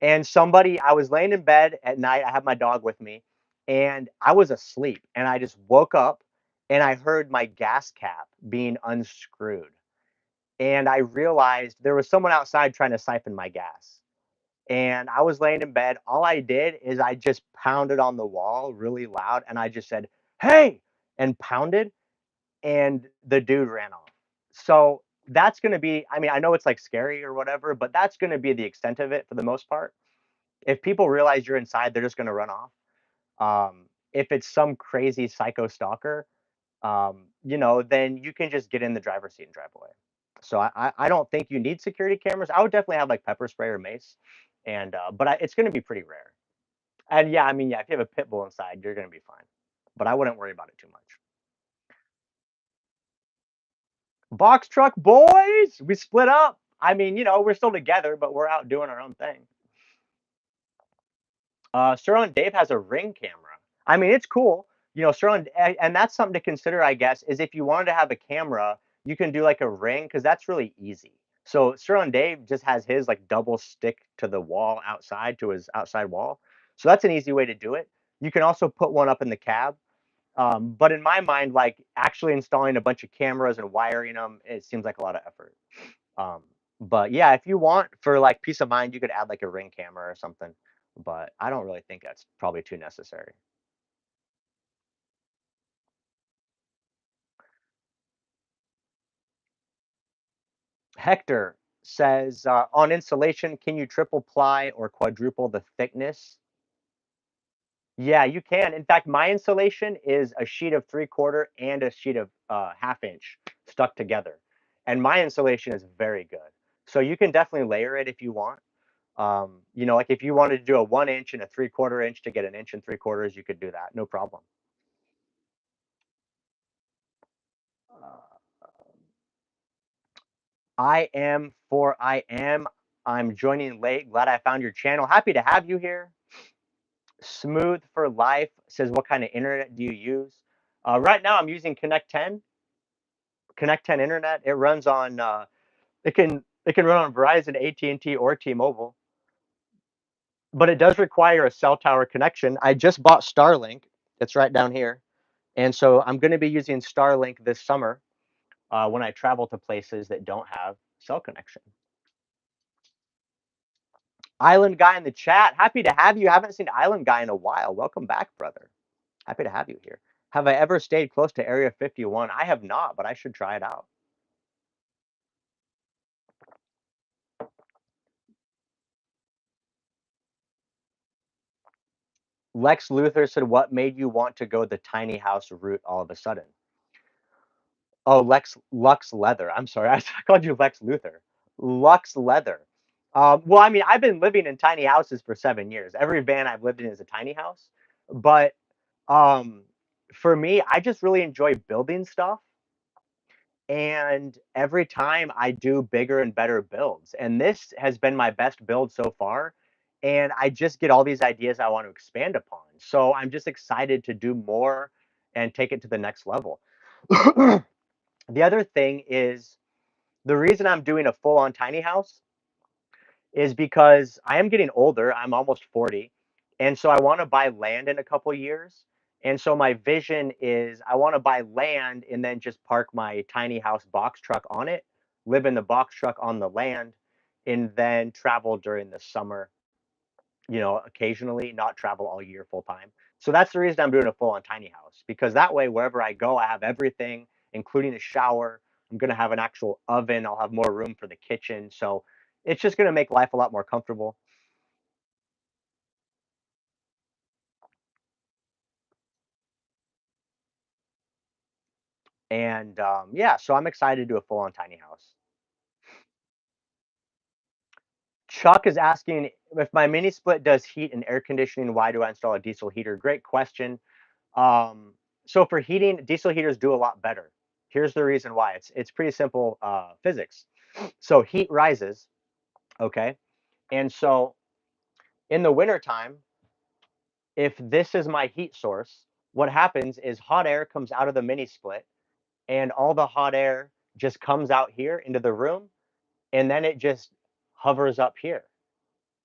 and I was laying in bed at night. I had my dog with me, and I was asleep. And I just woke up and I heard my gas cap being unscrewed. And I realized there was someone outside trying to siphon my gas. And I was laying in bed. All I did is I just pounded on the wall really loud and I just said, "Hey," and pounded and the dude ran off. So that's going to be, I mean, I know it's like scary or whatever, but that's going to be the extent of it for the most part. If people realize you're inside, they're just going to run off. If it's some crazy psycho stalker, then you can just get in the driver's seat and drive away. So I don't think you need security cameras. I would definitely have like pepper spray or mace, and it's going to be pretty rare. And yeah, I mean, yeah, if you have a pit bull inside, you're going to be fine. But I wouldn't worry about it too much. Box truck boys, we split up. I mean, we're still together, but we're out doing our own thing. Sterling Dave has a Ring camera. I mean, it's cool. Sterling, and that's something to consider, I guess, is if you wanted to have a camera, you can do like a Ring because that's really easy. So Sterling Dave just has his like double stick to the wall outside to his outside wall. So that's an easy way to do it. You can also put one up in the cab. But in my mind, like actually installing a bunch of cameras and wiring them, it seems like a lot of effort. Um, but yeah, if you want for like peace of mind, you could add like a Ring camera or something. But I don't really think that's probably too necessary. Hector says on insulation, can you triple ply or quadruple the thickness? Yeah, you can. In fact, my insulation is a sheet of 3/4 and a sheet of 1/2 inch stuck together, and my insulation is very good. So you can definitely layer it if you want. Like if you wanted to do a 1 inch and a 3/4 inch to get an inch and 3/4, you could do that, no problem. Uh, I am for I am. I'm joining late. Glad I found your channel. Happy to have you here. Smooth for Life says, what kind of internet do you use? Right now, I'm using Connecten Internet. It runs on. It can run on Verizon, AT&T, or T-Mobile, but it does require a cell tower connection. I just bought Starlink. It's right down here, and so I'm going to be using Starlink this summer when I travel to places that don't have cell connection. Island Guy in the chat. Happy to have you. Haven't seen Island Guy in a while. Welcome back, brother. Happy to have you here. Have I ever stayed close to Area 51? I have not, but I should try it out. Lex Luthor said, what made you want to go the tiny house route all of a sudden? Oh, Lux Leather. I'm sorry. I called you Lex Luthor. Lux Leather. Well, I mean, I've been living in tiny houses for 7 years. Every van I've lived in is a tiny house. But um, for me, I just really enjoy building stuff. And every time I do bigger and better builds. And this has been my best build so far. And I just get all these ideas I want to expand upon. So I'm just excited to do more and take it to the next level. The other thing is the reason I'm doing a full on tiny house is because I am getting older. I'm almost 40. And so I want to buy land in a couple years. And so my vision is I want to buy land and then just park my tiny house box truck on it, live in the box truck on the land, and then travel during the summer, occasionally, not travel all year full time. So that's the reason I'm doing a full on tiny house because that way, wherever I go, I have everything, including a shower. I'm going to have an actual oven. I'll have more room for the kitchen. So it's just going to make life a lot more comfortable. And yeah, so I'm excited to do a full on tiny house. Chuck is asking if my mini split does heat and air conditioning, why do I install a diesel heater? Great question. Um, so for heating, diesel heaters do a lot better. Here's the reason why. It's pretty simple physics. So heat rises, okay? And so in the wintertime, if this is my heat source, what happens is hot air comes out of the mini split and all the hot air just comes out here into the room and then it just hovers up here.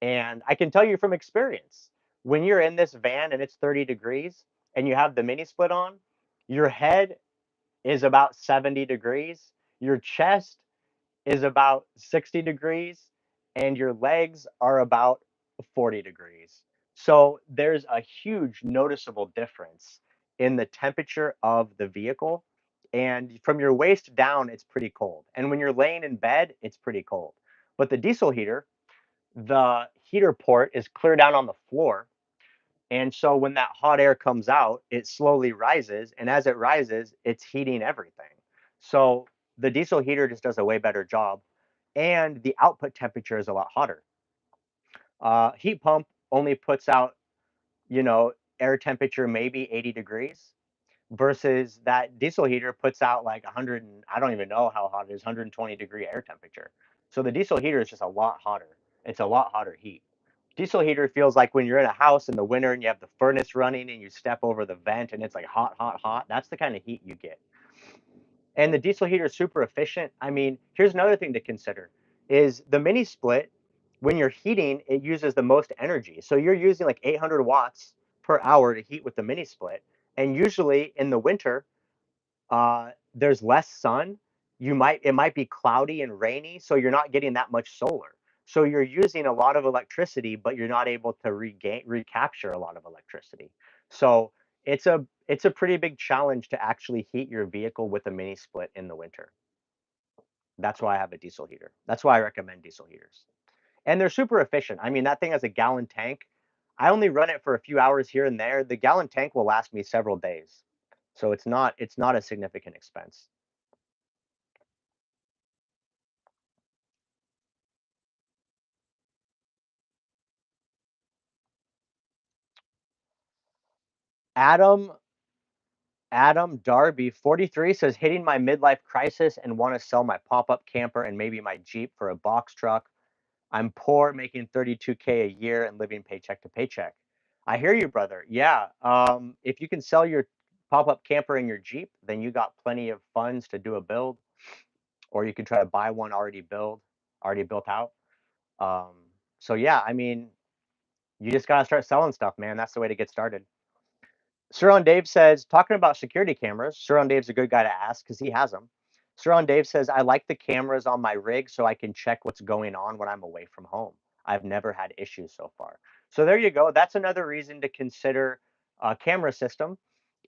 And I can tell you from experience, when you're in this van and it's 30 degrees and you have the mini split on, your head is about 70 degrees, your chest is about 60 degrees, and your legs are about 40 degrees. So there's a huge noticeable difference in the temperature of the vehicle. And from your waist down, it's pretty cold. And when you're laying in bed, it's pretty cold. But the diesel heater, the heater port is clear down on the floor. And so when that hot air comes out, it slowly rises. And as it rises, it's heating everything. So the diesel heater just does a way better job, and the output temperature is a lot hotter. Heat pump only puts out, you know, air temperature maybe 80 degrees versus that diesel heater puts out like 100 and I don't even know how hot it is, 120-degree air temperature. So the diesel heater is just a lot hotter. It's a lot hotter heat. Diesel heater feels like when you're in a house in the winter and you have the furnace running and you step over the vent and it's like hot, hot, hot. That's the kind of heat you get. And the diesel heater is super efficient. I mean, here's another thing to consider is the mini split, when you're heating, it uses the most energy. So you're using like 800 watts per hour to heat with the mini split. And usually in the winter, there's less sun. It might be cloudy and rainy, so you're not getting that much solar. So you're using a lot of electricity, but you're not able to recapture a lot of electricity. So it's a pretty big challenge to actually heat your vehicle with a mini split in the winter. That's why I have a diesel heater. That's why I recommend diesel heaters. And they're super efficient. I mean, that thing has a gallon tank. I only run it for a few hours here and there. The gallon tank will last me several days. So it's not a significant expense. Adam Adam Darby 43 says hitting my midlife crisis and want to sell my pop-up camper and maybe my Jeep for a box truck. I'm poor, making 32K a year and living paycheck to paycheck. I hear you, brother. Yeah. If you can sell your pop-up camper and your Jeep, then you got plenty of funds to do a build, or you can try to buy one already built out. Um, so yeah, I mean, you just gotta start selling stuff, man. That's the way to get started. Sir on Dave says, talking about security cameras, Sir on Dave's a good guy to ask because he has them. Sir on Dave says, I like the cameras on my rig so I can check what's going on when I'm away from home. I've never had issues so far. So there you go. That's another reason to consider a camera system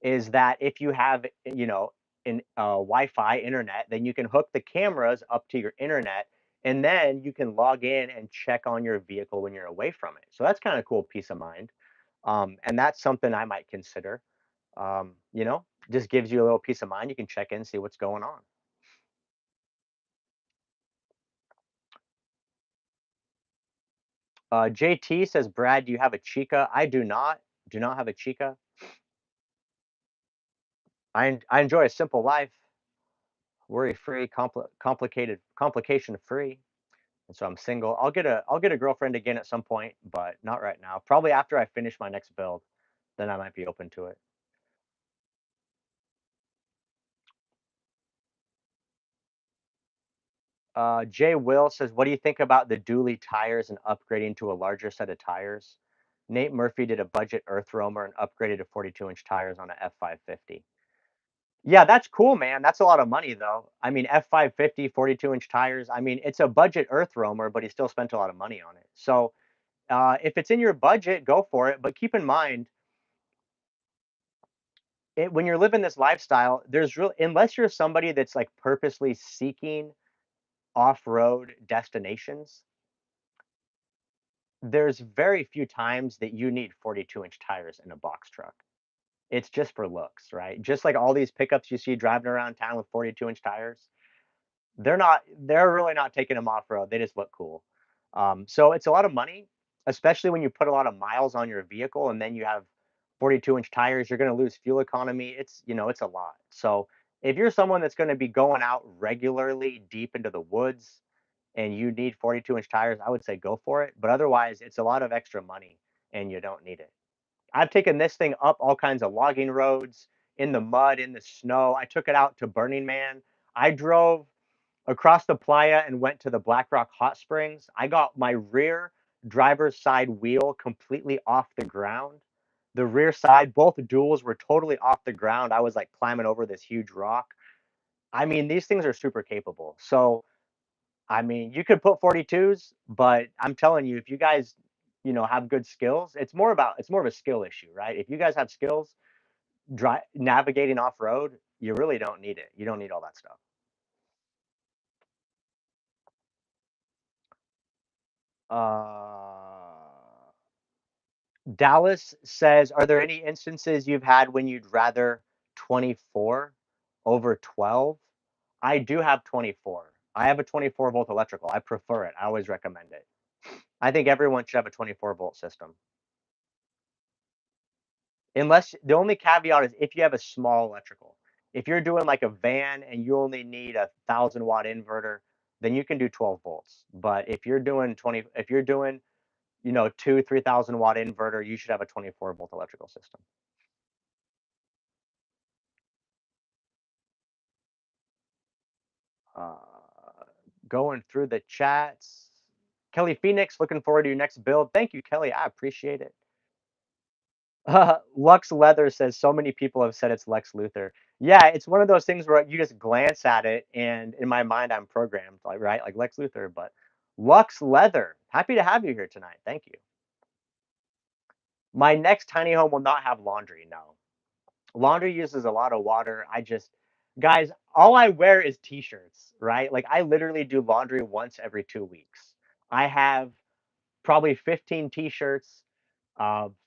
is that if you have, you know, an Wi-Fi internet, then you can hook the cameras up to your internet and then you can log in and check on your vehicle when you're away from it. So that's kind of cool peace of mind. And that's something I might consider. You know, just gives you a little peace of mind. You can check in, see what's going on. JT says, Brad, do you have a Chica? I do not. Do not have a Chica. I enjoy a simple life, worry free, complication free. And so I'm single. I'll get a girlfriend again at some point, but not right now. Probably after I finish my next build, then I might be open to it. Jay Will says, what do you think about the dually tires and upgrading to a larger set of tires? Nate Murphy did a budget earth roamer and upgraded to 42-inch tires on a F550. Yeah, that's cool, man. That's a lot of money, though. I mean, F550, 42-inch tires. I mean, it's a budget earth roamer, but he still spent a lot of money on it. So if it's in your budget, go for it. But keep in mind, when you're living this lifestyle, there's real unless you're somebody that's like purposely seeking off-road destinations, there's very few times that you need 42-inch tires in a box truck. It's just for looks, right? Just like all these pickups you see driving around town with 42-inch tires, they're really not taking them off road. They just look cool. So it's a lot of money, especially when you put a lot of miles on your vehicle and then you have 42-inch tires, you're going to lose fuel economy. It's a lot. So if you're someone that's going to be going out regularly deep into the woods and you need 42-inch tires, I would say go for it. But otherwise, it's a lot of extra money and you don't need it. I've taken this thing up all kinds of logging roads in the mud, in the snow. I took it out to Burning Man. I drove across the playa and went to the Black Rock Hot Springs. I got my rear driver's side wheel completely off the ground. The rear side, both duals were totally off the ground. I was like climbing over this huge rock. I mean, these things are super capable. So I mean, you could put 42s, but I'm telling you, if you guys, have good skills, it's more of a skill issue, right? If you guys have skills navigating off road, you really don't need it. You don't need all that stuff. Uh, Dallas says, are there any instances you've had when you'd rather 24 over 12? I do have 24. I have a 24-volt electrical. I prefer it. I always recommend it. I think everyone should have a 24-volt system. Unless the only caveat is if you have a small electrical. If you're doing like a van and you only need a 1,000-watt inverter, then you can do 12 volts. But if you're doing 20, if you're doing, 3,000 watt inverter, you should have a 24-volt electrical system. Uh, Going through the chats. Kelly Phoenix, looking forward to your next build. Thank you, Kelly. I appreciate it. Lux Leather says so many people have said it's Lex Luthor. Yeah, it's one of those things where you just glance at it, and in my mind, I'm programmed like right, like Lex Luthor. But Lux Leather, happy to have you here tonight. Thank you. My next tiny home will not have laundry. No, laundry uses a lot of water. Guys, all I wear is t-shirts, right? Like I literally do laundry once every 2 weeks. I have probably 15 t-shirts,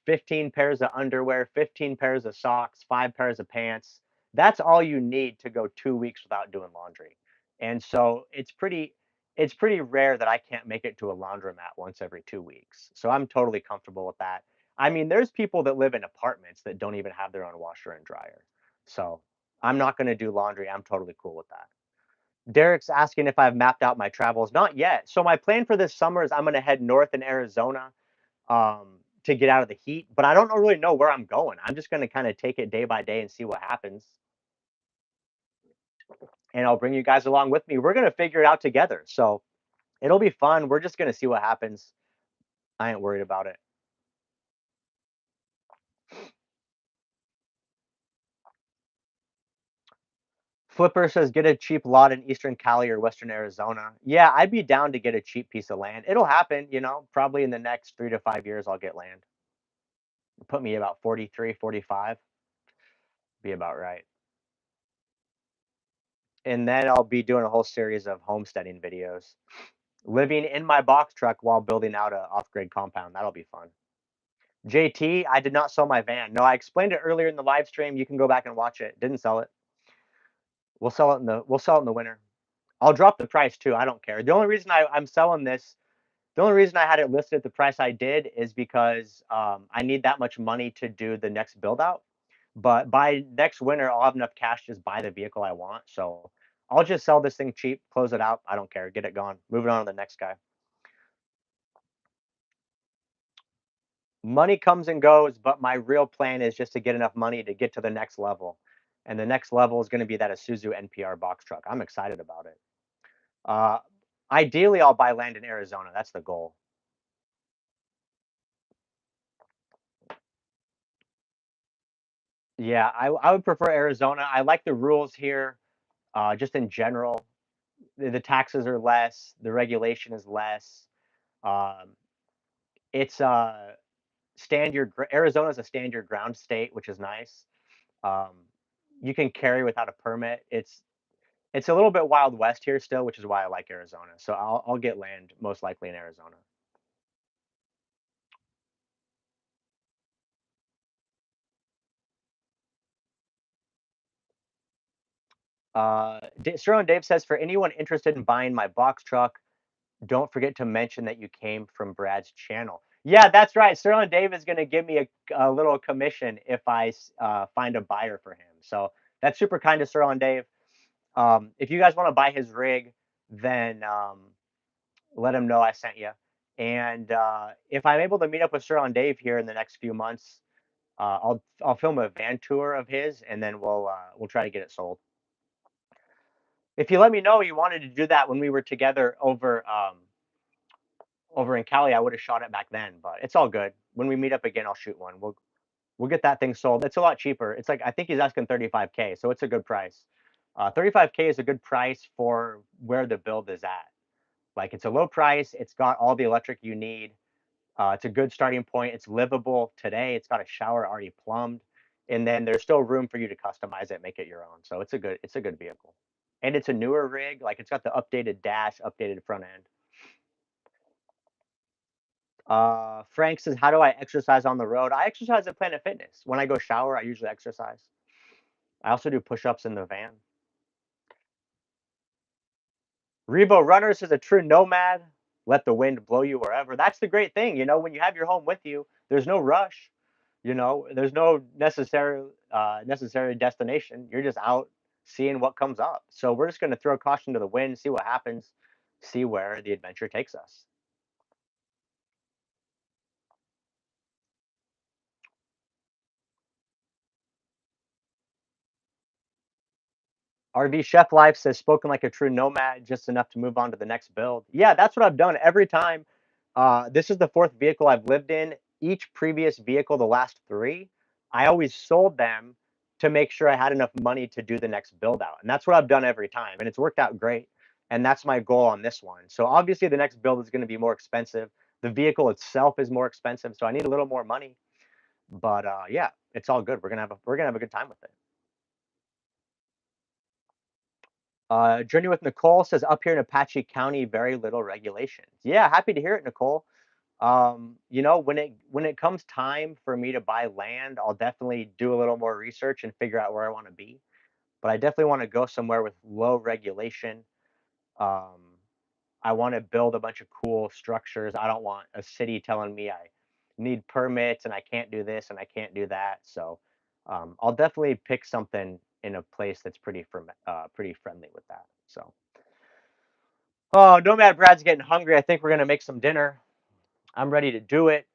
15 pairs of underwear, 15 pairs of socks, 5 pairs of pants. That's all you need to go 2 weeks without doing laundry. And so it's pretty rare that I can't make it to a laundromat once every 2 weeks. So I'm totally comfortable with that. I mean, there's people that live in apartments that don't even have their own washer and dryer. So I'm not going to do laundry. I'm totally cool with that. Derek's asking if I've mapped out my travels. Not yet. So my plan for this summer is I'm going to head north in Arizona to get out of the heat, but I don't really know where I'm going. I'm just going to kind of take it day by day and see what happens. And I'll bring you guys along with me. We're going to figure it out together. So it'll be fun. We're just going to see what happens. I ain't worried about it. Flipper says get a cheap lot in Eastern Cali or Western Arizona. Yeah, I'd be down to get a cheap piece of land. It'll happen, probably in the next 3 to 5 years, I'll get land. Put me about 43, 45. Be about right. And then I'll be doing a whole series of homesteading videos. Living in my box truck while building out a off-grid compound. That'll be fun. JT, I did not sell my van. No, I explained it earlier in the live stream. You can go back and watch it. Didn't sell it. We'll sell it in the winter. I'll drop the price too. I don't care. I'm selling this, the only reason I had it listed at the price I did is because I need that much money to do the next build out. But by next winter, I'll have enough cash to just buy the vehicle I want. So I'll just sell this thing cheap, close it out. I don't care. Get it gone. Moving on to the next guy. Money comes and goes, but my real plan is just to get enough money to get to the next level. And the next level is going to be that Isuzu NPR box truck. I'm excited about it. Uh, Ideally, I'll buy land in Arizona. That's the goal. Yeah, I would prefer Arizona. I like the rules here, just in general. The taxes are less, the regulation is less. Um, it's Arizona's a stand your ground state, which is nice. Um, you can carry without a permit. It's a little bit Wild West here still, which is why I like Arizona. So I'll get land most likely in Arizona. Sterling Dave says for anyone interested in buying my box truck, don't forget to mention that you came from Brad's channel. Yeah, that's right. Sterling Dave is going to give me a little commission if I find a buyer for him. So that's super kind of Sterling Dave. If you guys want to buy his rig, then let him know I sent you. And if I'm able to meet up with Sterling Dave here in the next few months, I'll film a van tour of his, and then we'll try to get it sold. If you let me know you wanted to do that when we were together over in Cali, I would have shot it back then, but it's all good. When we meet up again, I'll shoot one. We'll get that thing sold. It's a lot cheaper. It's like I think he's asking 35K, so it's a good price. 35K is a good price for where the build is at. Like it's a low price. It's got all the electric you need. It's a good starting point. It's livable today. It's got a shower already plumbed, and then there's still room for you to customize it, make it your own. So it's a good vehicle, and it's a newer rig. Like it's got the updated dash, updated front end. Frank says, "How do I exercise on the road?" I exercise at Planet Fitness. When I go shower, I usually exercise. I also do push-ups in the van. Rebo Runners is a true nomad. Let the wind blow you wherever. That's the great thing, when you have your home with you, there's no rush. There's no necessary destination. You're just out seeing what comes up. So we're just going to throw caution to the wind, see what happens, see where the adventure takes us. RV Chef Life says, spoken like a true nomad, just enough to move on to the next build. Yeah, that's what I've done every time. This is the fourth vehicle I've lived in. Each previous vehicle, the last three, I always sold them to make sure I had enough money to do the next build out. And that's what I've done every time. And it's worked out great. And that's my goal on this one. So obviously the next build is going to be more expensive. The vehicle itself is more expensive. So I need a little more money. But yeah, it's all good. We're gonna have a good time with it. Journey with Nicole says up here in Apache County, very little regulations. Yeah, happy to hear it, Nicole. When it comes time for me to buy land, I'll definitely do a little more research and figure out where I want to be. But I definitely want to go somewhere with low regulation. Um, I want to build a bunch of cool structures. I don't want a city telling me I need permits and I can't do this and I can't do that. So I'll definitely pick something in a place that's pretty friendly with that. So, oh, Nomad Brad's getting hungry. I think we're gonna make some dinner. I'm ready to do it.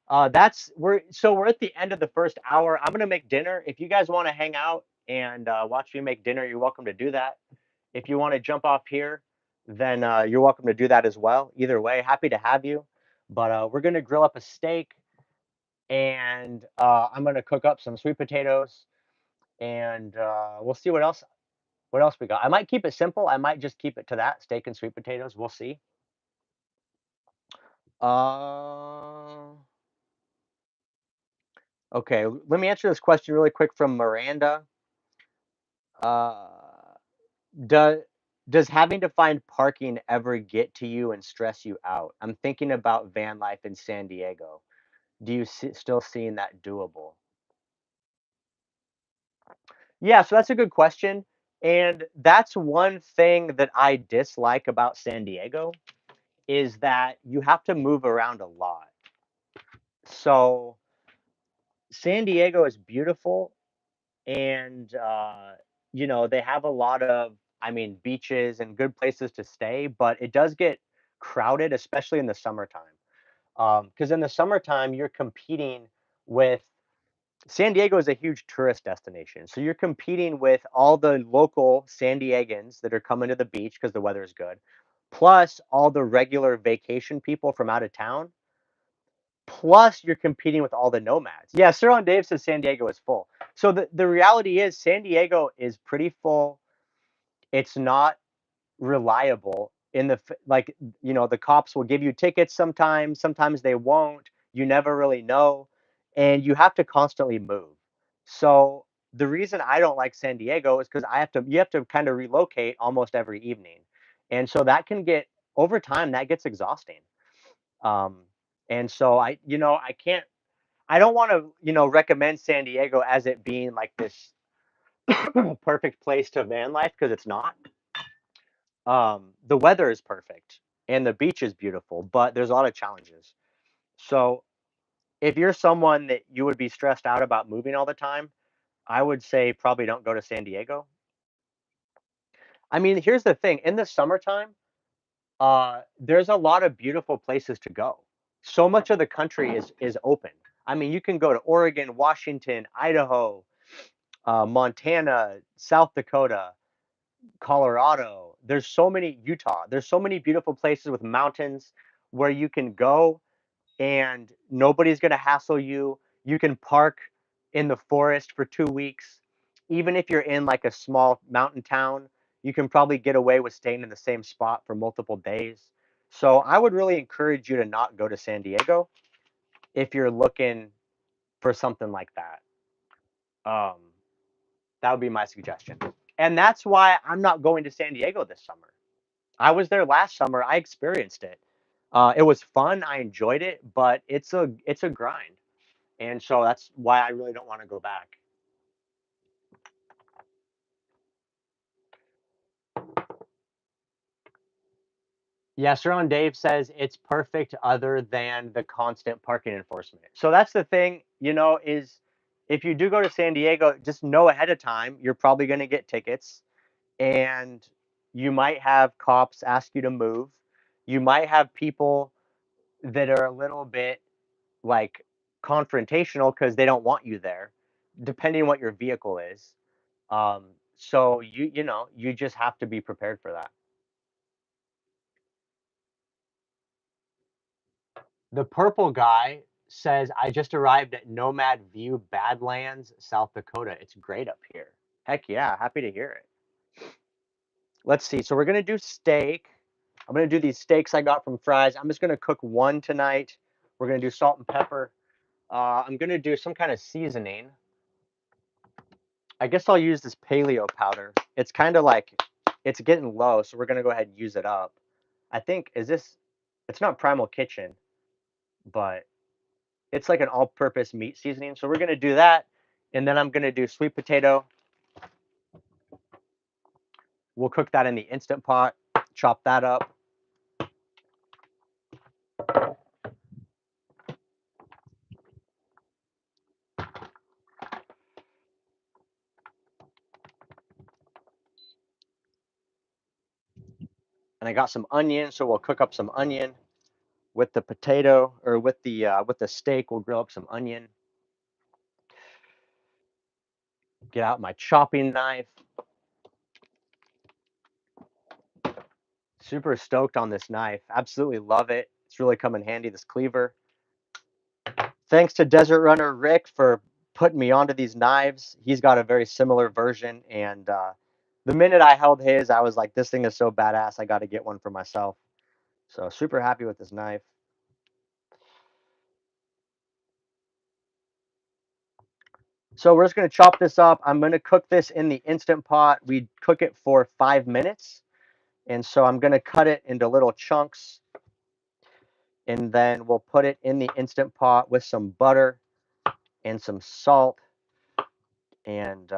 We're at the end of the first hour. I'm gonna make dinner. If you guys want to hang out and watch me make dinner, you're welcome to do that. If you want to jump off here, then you're welcome to do that as well. Either way, happy to have you. But we're gonna grill up a steak, and I'm gonna cook up some sweet potatoes, and we'll see what else we got. I might keep it simple. I might just keep it to that steak and sweet potatoes. We'll see. Uh, okay, let me answer this question really quick from Miranda. Uh, does does having to find parking ever get to you and stress you out? I'm thinking about van life in San Diego. Do you still seeing that doable? Yeah, so that's a good question. And that's one thing that I dislike about San Diego is that you have to move around a lot. So San Diego is beautiful and they have a lot of, I mean, beaches and good places to stay, but it does get crowded, especially in the summertime. Because in the summertime, you're competing with San Diego is a huge tourist destination. So you're competing with all the local San Diegans that are coming to the beach because the weather is good, plus all the regular vacation people from out of town. Plus, you're competing with all the nomads. Yeah, Sir on Dave says San Diego is full. So the reality is San Diego is pretty full. It's not reliable in like, the cops will give you tickets sometimes they won't. You never really know, and you have to constantly move. So the reason I don't like San Diego is because you have to kind of relocate almost every evening, and so that can get over time that gets exhausting. Um, and so I can't. I don't want to, recommend San Diego as it being like this perfect place to van life because it's not. The weather is perfect and the beach is beautiful, but there's a lot of challenges. So if you're someone that you would be stressed out about moving all the time, I would say probably don't go to San Diego. I mean, here's the thing: in the summertime, there's a lot of beautiful places to go. So much of the country is open. I mean, you can go to Oregon, Washington, Idaho, Montana, South Dakota, Colorado. There's so many Utah. There's so many beautiful places with mountains where you can go and nobody's going to hassle you. You can park in the forest for 2 weeks. Even if you're in like a small mountain town, you can probably get away with staying in the same spot for multiple days. So I would really encourage you to not go to San Diego if you're looking for something like that. Um, that would be my suggestion. And that's why I'm not going to San Diego this summer. I was there last summer. I experienced it. It was fun. I enjoyed it, but it's a grind, and so that's why I really don't want to go back. Yes, Sir on Dave says it's perfect other than the constant parking enforcement. So that's the thing, you know, is if you do go to San Diego, just know ahead of time you're probably going to get tickets, and you might have cops ask you to move. You might have people that are a little bit like confrontational because they don't want you there, depending on what your vehicle is. Um, so you know, you just have to be prepared for that. The purple guy says, I just arrived at Nomad View Badlands, South Dakota. It's great up here. Heck yeah, happy to hear it. Let's see. So we're going to do steak. I'm going to do these steaks I got from Fry's. I'm just going to cook one tonight. We're going to do salt and pepper. I'm going to do some kind of seasoning. I guess I'll use this paleo powder. It's kind of like, it's getting low, so we're going to go ahead and use it up. I think, it's not Primal Kitchen, but it's like an all-purpose meat seasoning. So we're going to do that. And then I'm going to do sweet potato. We'll cook that in the Instant Pot, chop that up. And I got some onion, so we'll cook up some onion with the potato, or with the steak. We'll grill up some onion. Get out my chopping knife. Super stoked on this knife. Absolutely love it. It's really come in handy, this cleaver. Thanks to Desert Runner Rick for putting me onto these knives. He's got a very similar version, and the minute I held his, I was like, this thing is so badass, I got to get one for myself. So super happy with this knife. So we're just going to chop this up. I'm going to cook this in the Instant Pot. We cook it for 5 minutes. And so I'm going to cut it into little chunks, and then we'll put it in the Instant Pot with some butter and some salt. And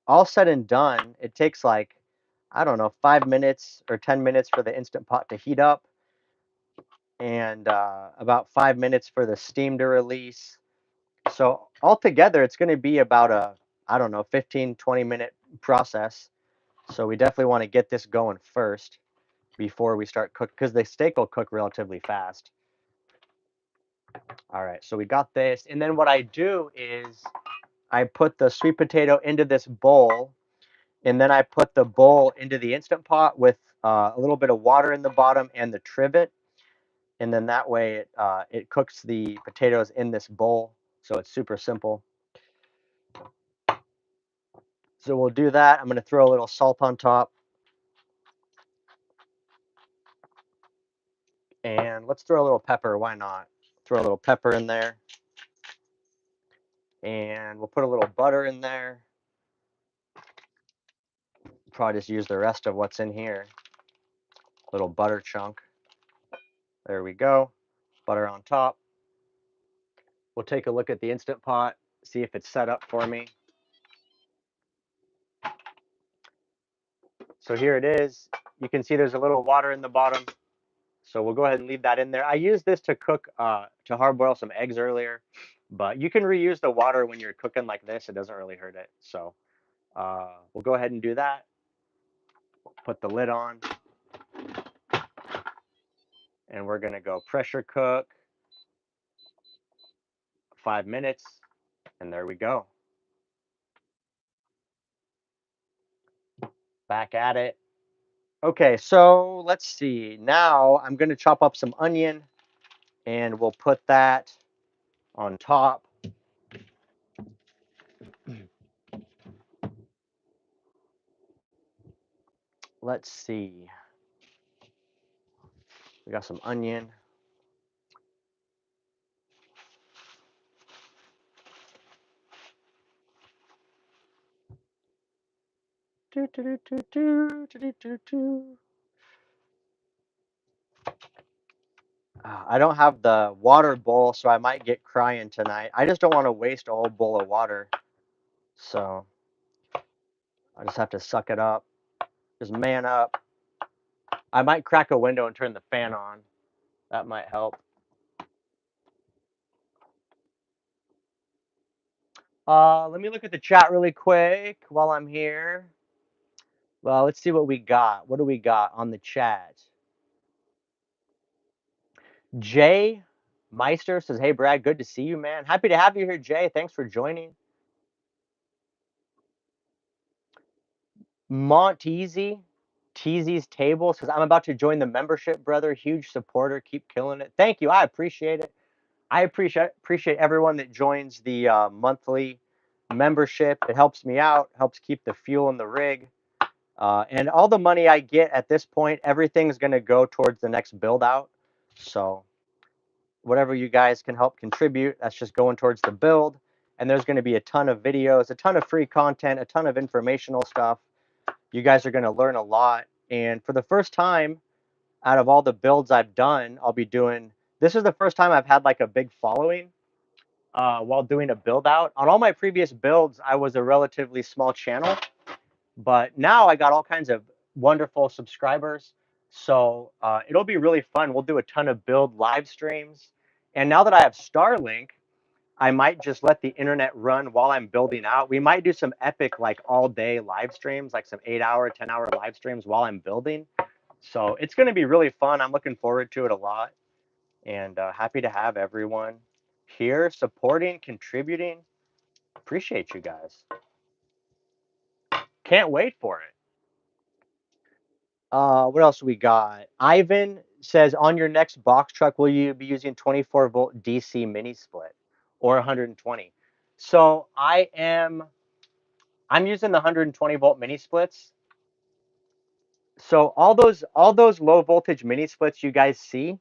all said and done, it takes like, I don't know, 5 minutes or 10 minutes for the Instant Pot to heat up, and about 5 minutes for the steam to release. So altogether, it's going to be about a, I don't know, 15, 20-minute process. So we definitely want to get this going first before we start cooking, because the steak will cook relatively fast. All right, so we got this. And then what I do is I put the sweet potato into this bowl, and then I put the bowl into the Instant Pot with a little bit of water in the bottom and the trivet. And then that way it cooks the potatoes in this bowl. So it's super simple. So we'll do that. I'm going to throw a little salt on top. And let's throw a little pepper. Why not? Throw a little pepper in there. And we'll put a little butter in there. Probably just use the rest of what's in here. Little butter chunk. There we go. Butter on top. We'll take a look at the Instant Pot, see if it's set up for me. So here it is. You can see there's a little water in the bottom. So we'll go ahead and leave that in there. I used this to cook, to hard boil some eggs earlier, but you can reuse the water when you're cooking like this. It doesn't really hurt it. So we'll go ahead and do that. Put the lid on. And we're going to go pressure cook 5 minutes. And there we go. Back at it. Okay, so let's see. Now I'm going to chop up some onion, and we'll put that on top. Let's see. We got some onion. I don't have the water bowl, so I might get crying tonight. I just don't want to waste a whole bowl of water. So I just have to suck it up. Just man up. I might crack a window and turn the fan on. That might help. Let me look at the chat really quick while I'm here. Well, let's see what we got. What do we got on the chat? Jay Meister says, "Hey Brad, good to see you, man. Happy to have you here, Jay. Thanks for joining." Monteezy, Teezy's Table says, "I'm about to join the membership, brother. Huge supporter. Keep killing it." Thank you. I appreciate it. I appreciate everyone that joins the monthly membership. It helps me out, helps keep the fuel in the rig. And all the money I get at this point, everything's going to go towards the next build out. So whatever you guys can help contribute, that's just going towards the build. And there's going to be a ton of videos, a ton of free content, a ton of informational stuff. You guys are going to learn a lot. And for the first time out of all the builds I've done, I'll be doing, this is the first time I've had like a big following while doing a build out. On all my previous builds, I was a relatively small channel, but now I got all kinds of wonderful subscribers. So it'll be really fun. We'll do a ton of build live streams. And now that I have Starlink, I might just let the internet run while I'm building out. We might do some epic, like all day live streams, like some 8-hour, 10-hour live streams while I'm building. So it's going to be really fun. I'm looking forward to it a lot, and happy to have everyone here supporting, contributing. Appreciate you guys. Can't wait for it. What else we got? Ivan says, on your next box truck, will you be using 24-volt DC mini split or 120? So I'm using the 120-volt mini splits. So all those low voltage mini splits you guys see,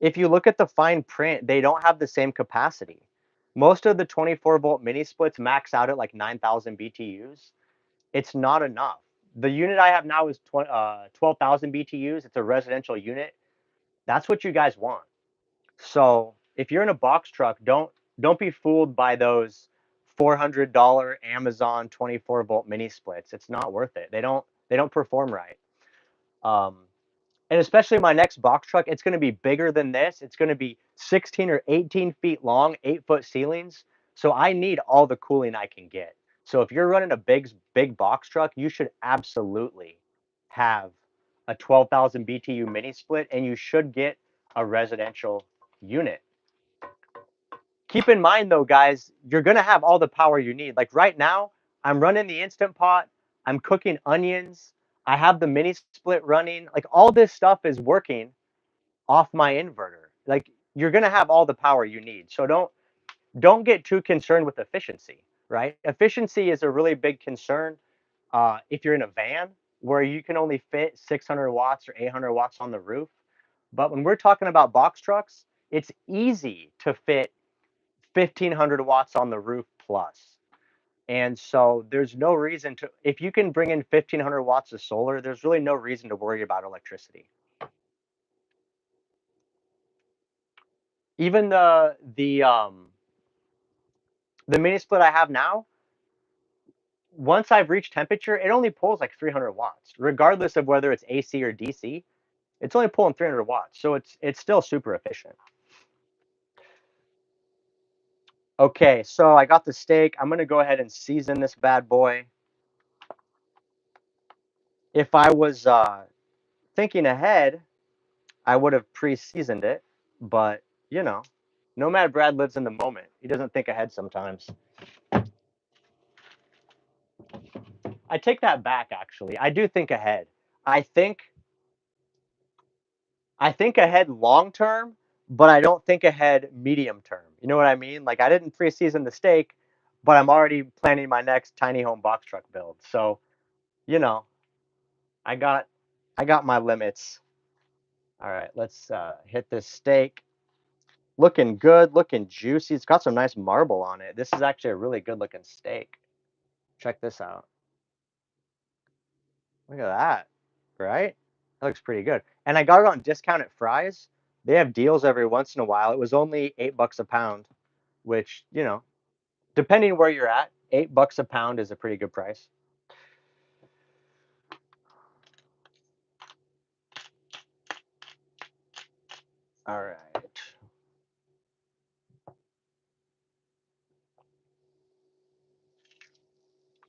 if you look at the fine print, they don't have the same capacity. Most of the 24-volt mini splits max out at like 9,000 BTUs. It's not enough. The unit I have now is 12,000 BTUs. It's a residential unit. That's what you guys want. So if you're in a box truck, don't be fooled by those $400 Amazon 24-volt mini splits. It's not worth it. They don't perform right. Um, and especially my next box truck, it's going to be bigger than this. It's going to be 16 or 18 feet long, 8-foot ceilings. So I need all the cooling I can get. So if you're running a big box truck, you should absolutely have a 12,000 BTU mini split, and you should get a residential unit. Keep in mind though, guys, you're going to have all the power you need. Like right now, I'm running the Instant Pot. I'm cooking onions. I have the mini split running. Like all this stuff is working off my inverter. Like you're going to have all the power you need. So don't get too concerned with efficiency, right? Efficiency is a really big concern if you're in a van where you can only fit 600 watts or 800 watts on the roof. But when we're talking about box trucks, it's easy to fit 1,500 watts on the roof plus. And so there's no reason to, if you can bring in 1,500 watts of solar, there's really no reason to worry about electricity. Even the mini split I have now, once I've reached temperature, it only pulls like 300 watts, regardless of whether it's AC or DC. It's only pulling 300 watts, so it's still super efficient. Okay, so I got the steak. I'm gonna go ahead and season this bad boy. If I was thinking ahead, I would have pre-seasoned it, but you know, Nomad Brad lives in the moment. He doesn't think ahead sometimes. I take that back, actually. I do think ahead. I think I think ahead long term, but I don't think ahead medium term. You know what I mean? Like I didn't pre-season the steak, but I'm already planning my next tiny home box truck build. So, you know, I got my limits. All right, let's hit this steak. Looking good, looking juicy. It's got some nice marble on it. This is actually a really good looking steak. Check this out. Look at that, right? That looks pretty good. And I got it on discount at Fry's. They have deals every once in a while. It was only $8 a pound, which, you know, depending where you're at, $8 a pound is a pretty good price. All right.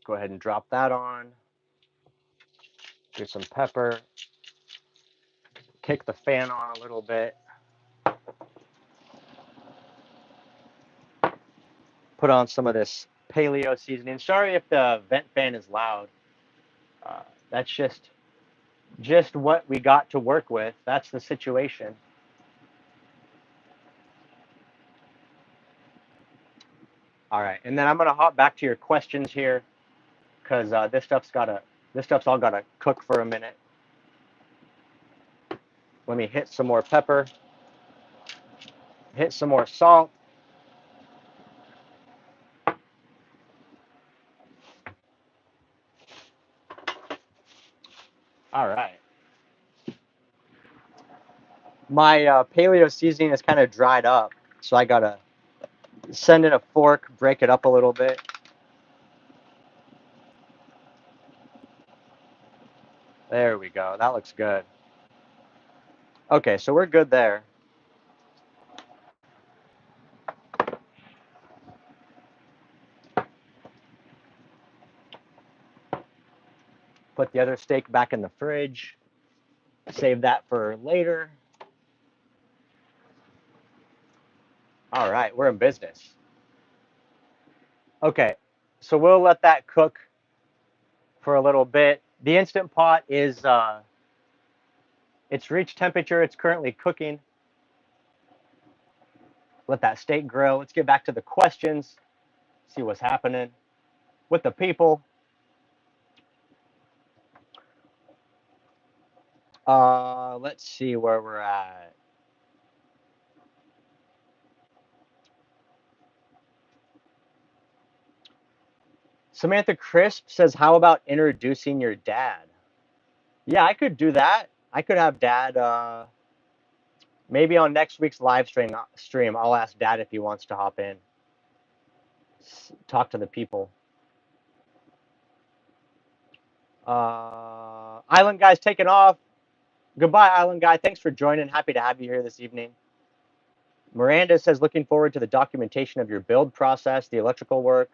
Go ahead and drop that on. Get some pepper. Kick the fan on a little bit. Put on some of this paleo seasoning. Sorry if the vent fan is loud. That's just what we got to work with. That's the situation. All right, and then I'm gonna hop back to your questions here because this stuff's all gotta cook for a minute. Let me hit some more pepper. Hit some more salt. All right. My paleo seasoning is kind of dried up, so I gotta send in a fork, break it up a little bit. There we go. That looks good. Okay, so we're good there. Put the other steak back in the fridge. Save that for later. All right, we're in business. Okay, so we'll let that cook for a little bit. The Instant Pot is it's reached temperature. It's currently cooking. Let that steak grill. Let's get back to the questions. See what's happening with the people. Let's see where we're at. Samantha Crisp says, "How about introducing your dad?" Yeah, I could do that. I could have Dad. Maybe on next week's live stream, I'll ask Dad if he wants to hop in, talk to the people. Island Guy's taking off. Goodbye, Island Guy. Thanks for joining. Happy to have you here this evening. Miranda says, "Looking forward to the documentation of your build process, the electrical work.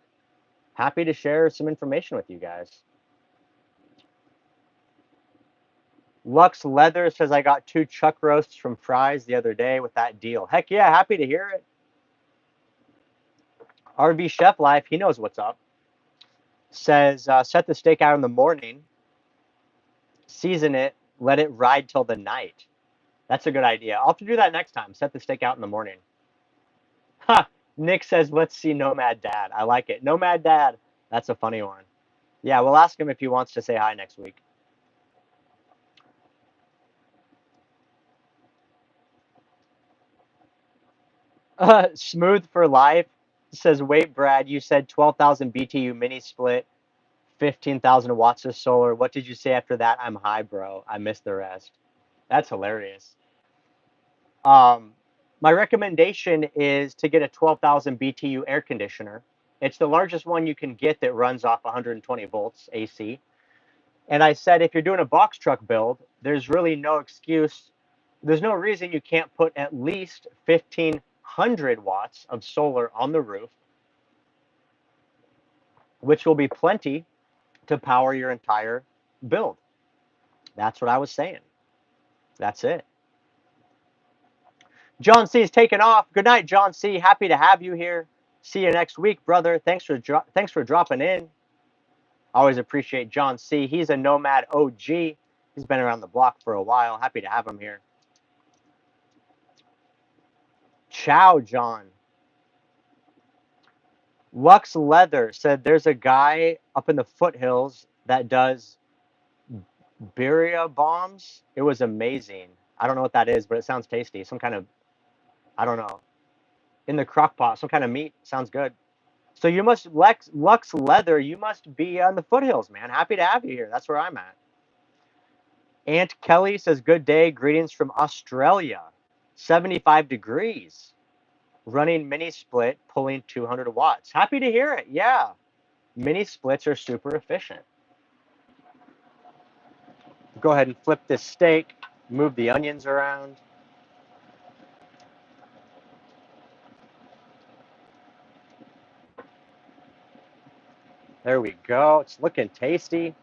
Happy to share some information with you guys." Lux Leather says, "I got 2 chuck roasts from Fry's the other day with that deal." Heck yeah, happy to hear it. RV Chef Life, he knows what's up. Says, "Set the steak out in the morning, season it, let it ride till the night." That's a good idea. I'll have to do that next time. Set the steak out in the morning. Ha! Nick says, "Let's see Nomad Dad." I like it. Nomad Dad. That's a funny one. Yeah, we'll ask him if he wants to say hi next week. Smooth for Life says, "Wait, Brad, you said 12,000 BTU mini split, 15,000 watts of solar. What did you say after that?" I'm high, bro. I missed the rest. That's hilarious. Um, my recommendation is to get a 12,000 BTU air conditioner. It's the largest one you can get that runs off 120 volts AC. And I said, if you're doing a box truck build, there's really no excuse. There's no reason you can't put at least 1,500 watts of solar on the roof, which will be plenty to power your entire build. That's what I was saying. That's it. John C is taking off. Good night, John C. Happy to have you here. See you next week, brother. Thanks for dropping in. Always appreciate John C. He's a Nomad OG. He's been around the block for a while. Happy to have him here. Ciao, John. Lux Leather said there's a guy up in the foothills that does birria bombs. It was amazing. I don't know what that is, but it sounds tasty. Some kind of, I don't know, in the crock pot, some kind of meat. Sounds good. So you must, Lux Leather, you must be on the foothills, man. Happy to have you here. That's where I'm at. Aunt Kelly says, "Good day. Greetings from Australia. 75 degrees. Running mini split, pulling 200 watts." Happy to hear it. Yeah. Mini splits are super efficient. Go ahead and flip this steak. Move the onions around. There we go. It's looking tasty.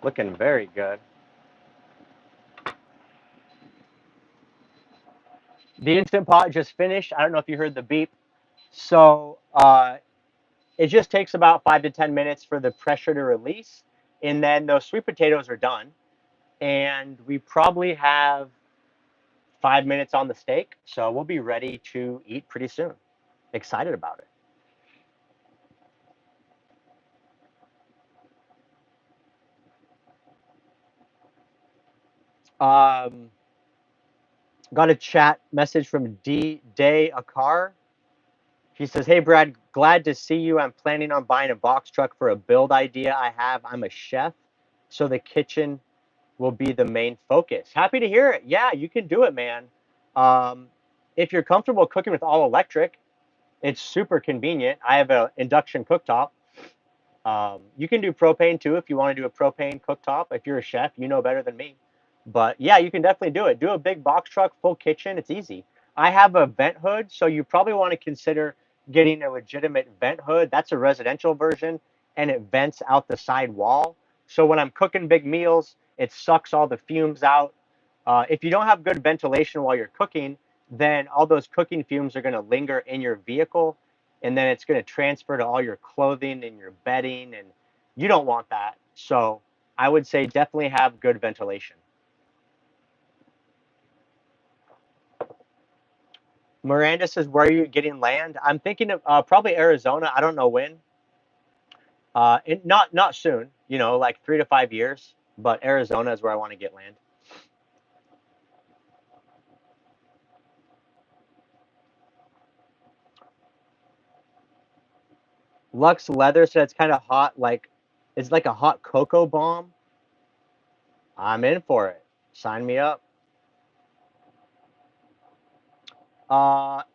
Looking very good. The Instant Pot just finished. I don't know if you heard the beep. So it just takes about 5 to 10 minutes for the pressure to release. And then those sweet potatoes are done. And we probably have 5 minutes on the steak. So we'll be ready to eat pretty soon. Excited about it. Um, got a chat message from D Day Akar. He says, "Hey Brad, glad to see you. I'm planning on buying a box truck for a build idea I have. I'm a chef, so the kitchen will be the main focus." Happy to hear it. Yeah, you can do it, man. Um, if you're comfortable cooking with all electric, it's super convenient. I have an induction cooktop. You can do propane too if you want to do a propane cooktop. If you're a chef, you know better than me. But yeah, you can definitely do it. Do a big box truck, full kitchen. It's easy. I have a vent hood, so you probably want to consider getting a legitimate vent hood. That's a residential version, and it vents out the side wall. So when I'm cooking big meals, it sucks all the fumes out. If you don't have good ventilation while you're cooking, then all those cooking fumes are going to linger in your vehicle, and then it's going to transfer to all your clothing and your bedding, and you don't want that. So I would say definitely have good ventilation. Miranda says, "Where are you getting land?" I'm thinking of probably Arizona. I don't know when. Not soon. You know, like 3 to 5 years. But Arizona is where I want to get land. Lux Leather said it's kind of hot, like it's like a hot cocoa bomb. I'm in for it. Sign me up.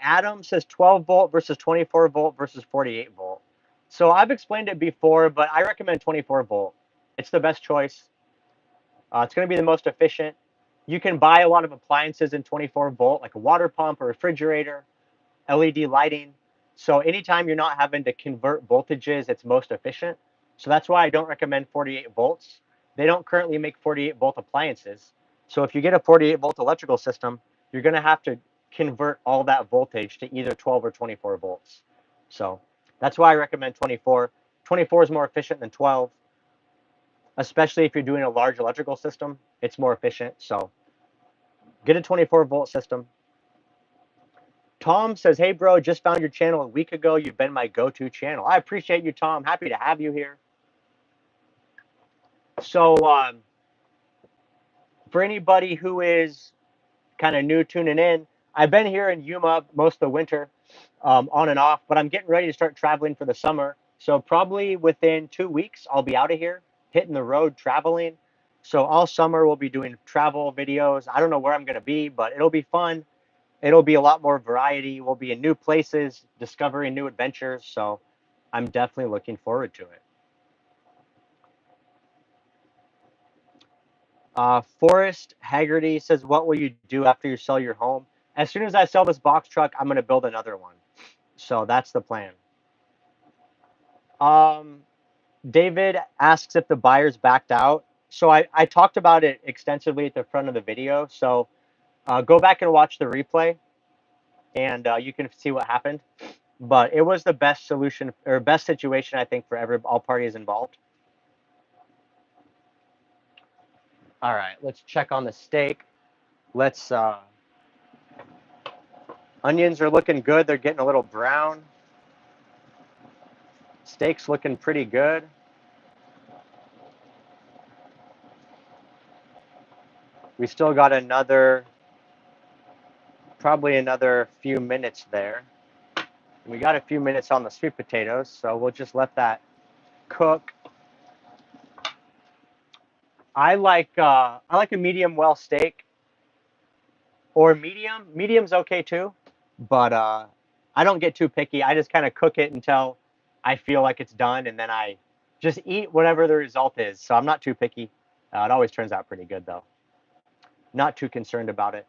Adam says 12 volt versus 24 volt versus 48 volt. So I've explained it before, but I recommend 24 volt. It's the best choice. It's going to be the most efficient. You can buy a lot of appliances in 24 volt, like a water pump, a refrigerator, LED lighting. So anytime you're not having to convert voltages, it's most efficient. So that's why I don't recommend 48 volts. They don't currently make 48 volt appliances. So if you get a 48 volt electrical system, you're going to have to convert all that voltage to either 12 or 24 volts. So that's why I recommend 24. 24 is more efficient than 12, especially if you're doing a large electrical system. It's more efficient. So get a 24 volt system. Tom says, "Hey, bro, just found your channel a week ago. You've been my go-to channel." I appreciate you, Tom. Happy to have you here. So, for anybody who is kind of new tuning in, I've been here in Yuma most of the winter, on and off, but I'm getting ready to start traveling for the summer. So, probably within 2 weeks, I'll be out of here, hitting the road, traveling. So, all summer, we'll be doing travel videos. I don't know where I'm going to be, but it'll be fun. It'll be a lot more variety. We'll be in new places, discovering new adventures. So I'm definitely looking forward to it. Forrest Haggerty says, "What will you do after you sell your home?" As soon as I sell this box truck, I'm going to build another one. So that's the plan. Um, David asks if the buyers backed out. So I talked about it extensively at the front of the video. So go back and watch the replay, and you can see what happened. But it was the best solution or best situation, I think, for all parties involved. All right, let's check on the steak. Let's onions are looking good. They're getting a little brown. Steak's looking pretty good. We still got probably another few minutes there. We got a few minutes on the sweet potatoes, so we'll just let that cook. I like a medium well steak or medium. Medium's okay too, but I don't get too picky. I just kind of cook it until I feel like it's done, and then I just eat whatever the result is. So I'm not too picky. It always turns out pretty good though. Not too concerned about it.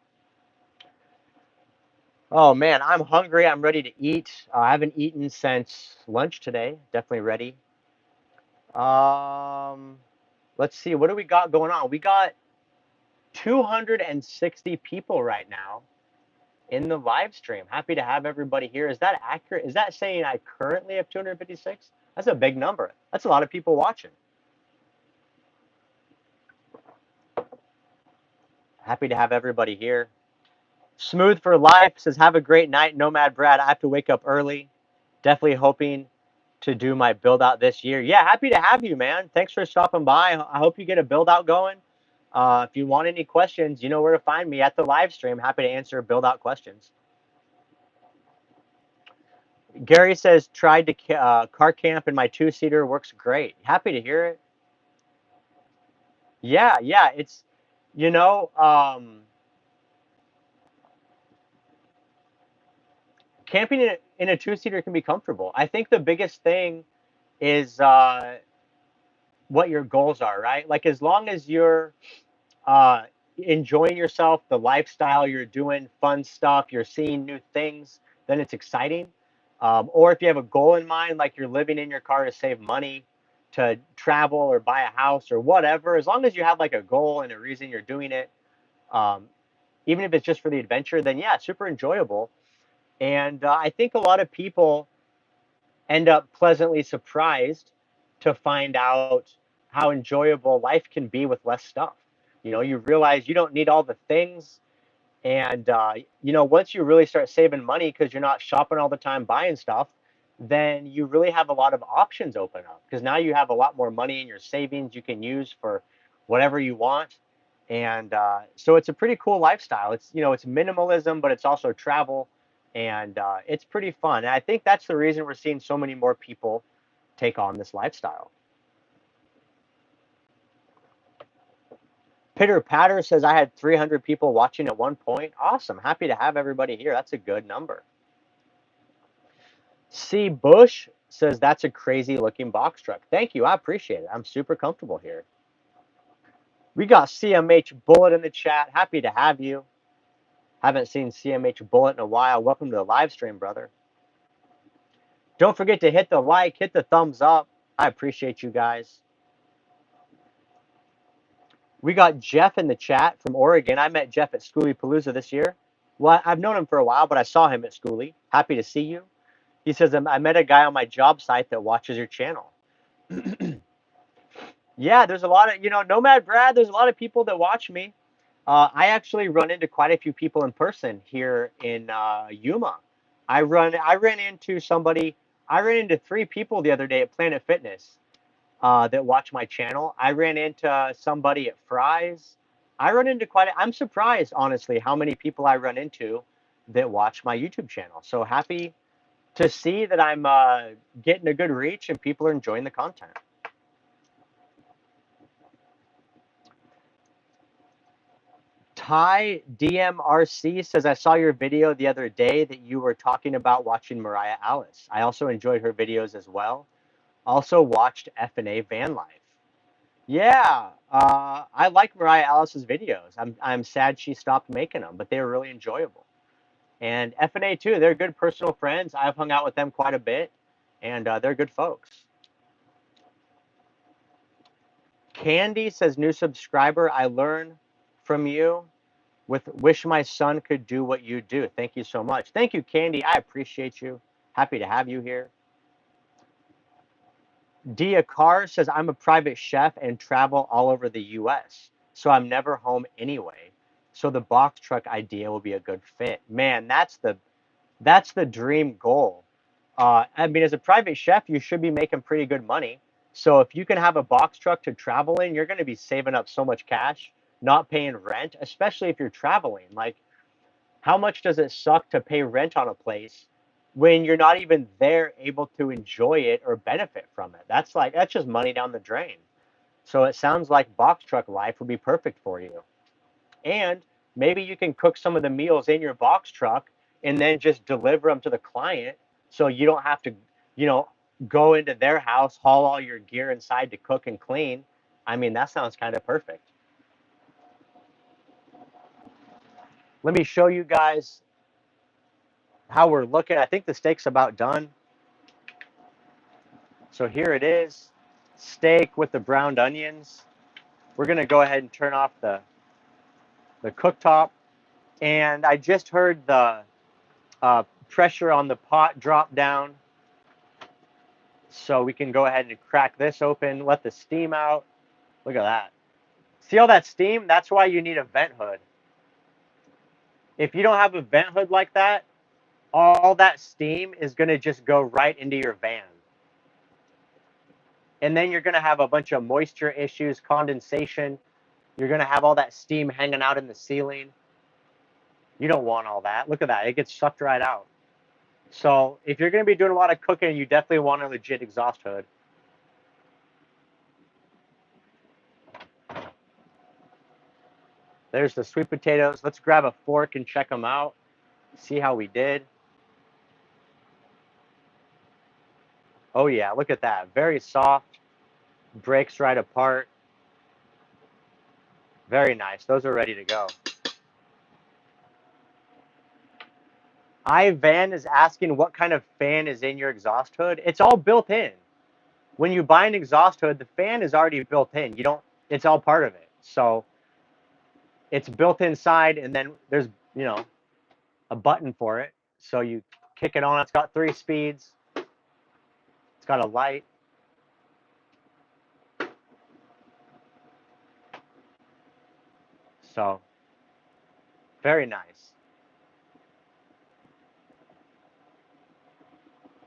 Oh man, I'm hungry. I'm ready to eat. I haven't eaten since lunch today. Definitely ready. Let's see. What do we got going on? We got 260 people right now in the live stream. Happy to have everybody here. Is that accurate? Is that saying I currently have 256? That's a big number. That's a lot of people watching. Happy to have everybody here. Smooth for Life says, have a great night, Nomad Brad. I have to wake up early. Definitely hoping to do my build out this year. Yeah, happy to have you, man. Thanks for stopping by. I hope you get a build out going. If you want any questions, you know where to find me at the live stream. Happy to answer build out questions. Gary says, tried to car camp in my 2-seater. Works great. Happy to hear it. Yeah, yeah. It's, you know, camping in a 2-seater can be comfortable. I think the biggest thing is what your goals are, right? Like as long as you're uh, enjoying yourself, the lifestyle, you're doing fun stuff, you're seeing new things, then it's exciting. Or if you have a goal in mind, like you're living in your car to save money, to travel or buy a house or whatever, as long as you have like a goal and a reason you're doing it, um, even if it's just for the adventure, then yeah, super enjoyable. And I think a lot of people end up pleasantly surprised to find out how enjoyable life can be with less stuff. You know, you realize you don't need all the things. And, you know, once you really start saving money because you're not shopping all the time buying stuff, then you really have a lot of options open up because now you have a lot more money in your savings you can use for whatever you want. And so it's a pretty cool lifestyle. It's, you know, it's minimalism, but it's also travel. And it's pretty fun. And I think that's the reason we're seeing so many more people take on this lifestyle. Pitter Patter says I had 300 people watching at one point. Awesome. Happy to have everybody here. That's a good number. C. Bush says that's a crazy looking box truck. Thank you. I appreciate it. I'm super comfortable here. We got CMH Bullet in the chat. Happy to have you. Haven't seen CMH Bullet in a while. Welcome to the live stream, brother. Don't forget to hit the like, hit the thumbs up. I appreciate you guys. We got Jeff in the chat from Oregon. I met Jeff at Schoolie Palooza this year. Well, I've known him for a while, but I saw him at Schoolie. Happy to see you. He says, I met a guy on my job site that watches your channel. Yeah, there's a lot of, you know, Nomad Brad, there's a lot of people that watch me. I actually run into quite a few people in person here in Yuma. I ran into somebody, I ran into 3 people the other day at Planet Fitness that watch my channel. I ran into somebody at Fry's. I run into I'm surprised, honestly, how many people I run into that watch my YouTube channel. So happy to see that I'm getting a good reach and people are enjoying the content. Ty DMRC says, I saw your video the other day that you were talking about watching Mariah Alice. I also enjoyed her videos as well. Also watched F&A Van Life. Yeah, I like Mariah Alice's videos. I'm sad she stopped making them, but they were really enjoyable. And F&A too, they're good personal friends. I've hung out with them quite a bit, and they're good folks. Candy says, new subscriber, I learn from you. Wish my son could do what you do. Thank you so much. Thank you, Candy. I appreciate you. Happy to have you here. Dia Carr says, I'm a private chef and travel all over the US, so I'm never home anyway. So the box truck idea will be a good fit. Man, that's the dream goal. I mean, as a private chef, you should be making pretty good money. So if you can have a box truck to travel in, you're going to be saving up so much cash, not paying rent, especially if you're traveling. Like, how much does it suck to pay rent on a place when you're not even there able to enjoy it or benefit from it? That's just money down the drain. So it sounds like box truck life would be perfect for you. And maybe you can cook some of the meals in your box truck and then just deliver them to the client so you don't have to, you know, go into their house, haul all your gear inside to cook and clean. I mean, that sounds kind of perfect. Let me show you guys how we're looking. I think the steak's about done. So here it is. steak with the browned onions. We're gonna go ahead and turn off the cooktop. And I just heard the pressure on the pot drop down. So we can go ahead and crack this open, let the steam out. Look at that. See all that steam? That's why you need a vent hood. If you don't have a vent hood like that, all that steam is going to just go right into your van. And then you're going to have a bunch of moisture issues, condensation. You're going to have all that steam hanging out in the ceiling. You don't want all that. Look at that. It gets sucked right out. So if you're going to be doing a lot of cooking, you definitely want a legit exhaust hood. There's the sweet potatoes. Let's grab a fork and check them out. See how we did. Oh yeah, look at that. Very soft. Breaks right apart. Very nice. Those are ready to go. iVan is asking what kind of fan is in your exhaust hood. It's all built in. When you buy an exhaust hood, the fan is already built in. You don't, it's all part of it. So it's built inside, and then there's, you know, a button for it. So you kick it on. It's got 3 speeds. It's got a light. So very nice.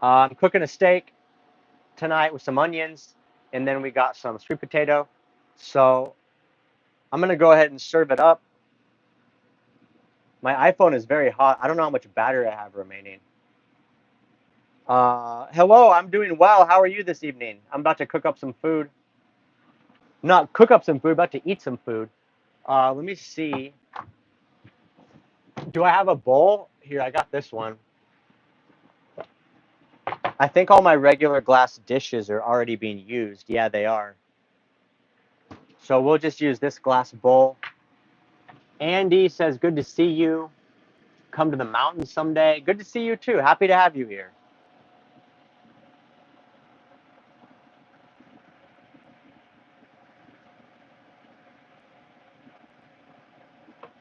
I'm cooking a steak tonight with some onions, and then we got some sweet potato. So I'm gonna go ahead and serve it up. My iPhone is very hot. I don't know how much battery I have remaining. Hello, I'm doing well. How are you this evening? I'm about to cook up some food. Not cook up some food, about to eat some food. Let me see. Do I have a bowl? Here, I got this one. I think all my regular glass dishes are already being used. Yeah, they are. So we'll just use this glass bowl. Andy says, good to see you. Come to the mountains someday. Good to see you too. Happy to have you here.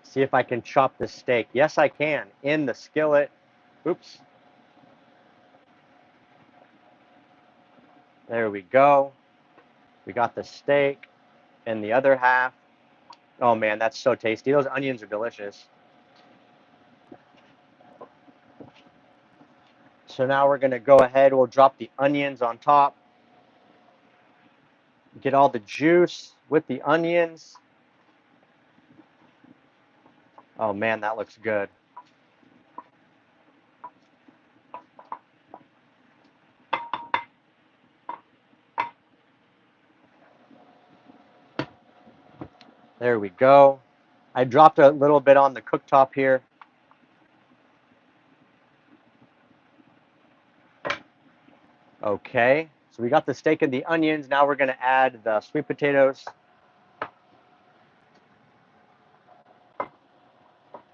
See if I can chop this steak. Yes, I can. In the skillet. Oops. There we go. We got the steak and the other half. Oh man, that's so tasty. Those onions are delicious. So now we're gonna go ahead, we'll drop the onions on top. Get all the juice with the onions. Oh man, that looks good. There we go. I dropped a little bit on the cooktop here. Okay, so we got the steak and the onions. Now we're gonna add the sweet potatoes.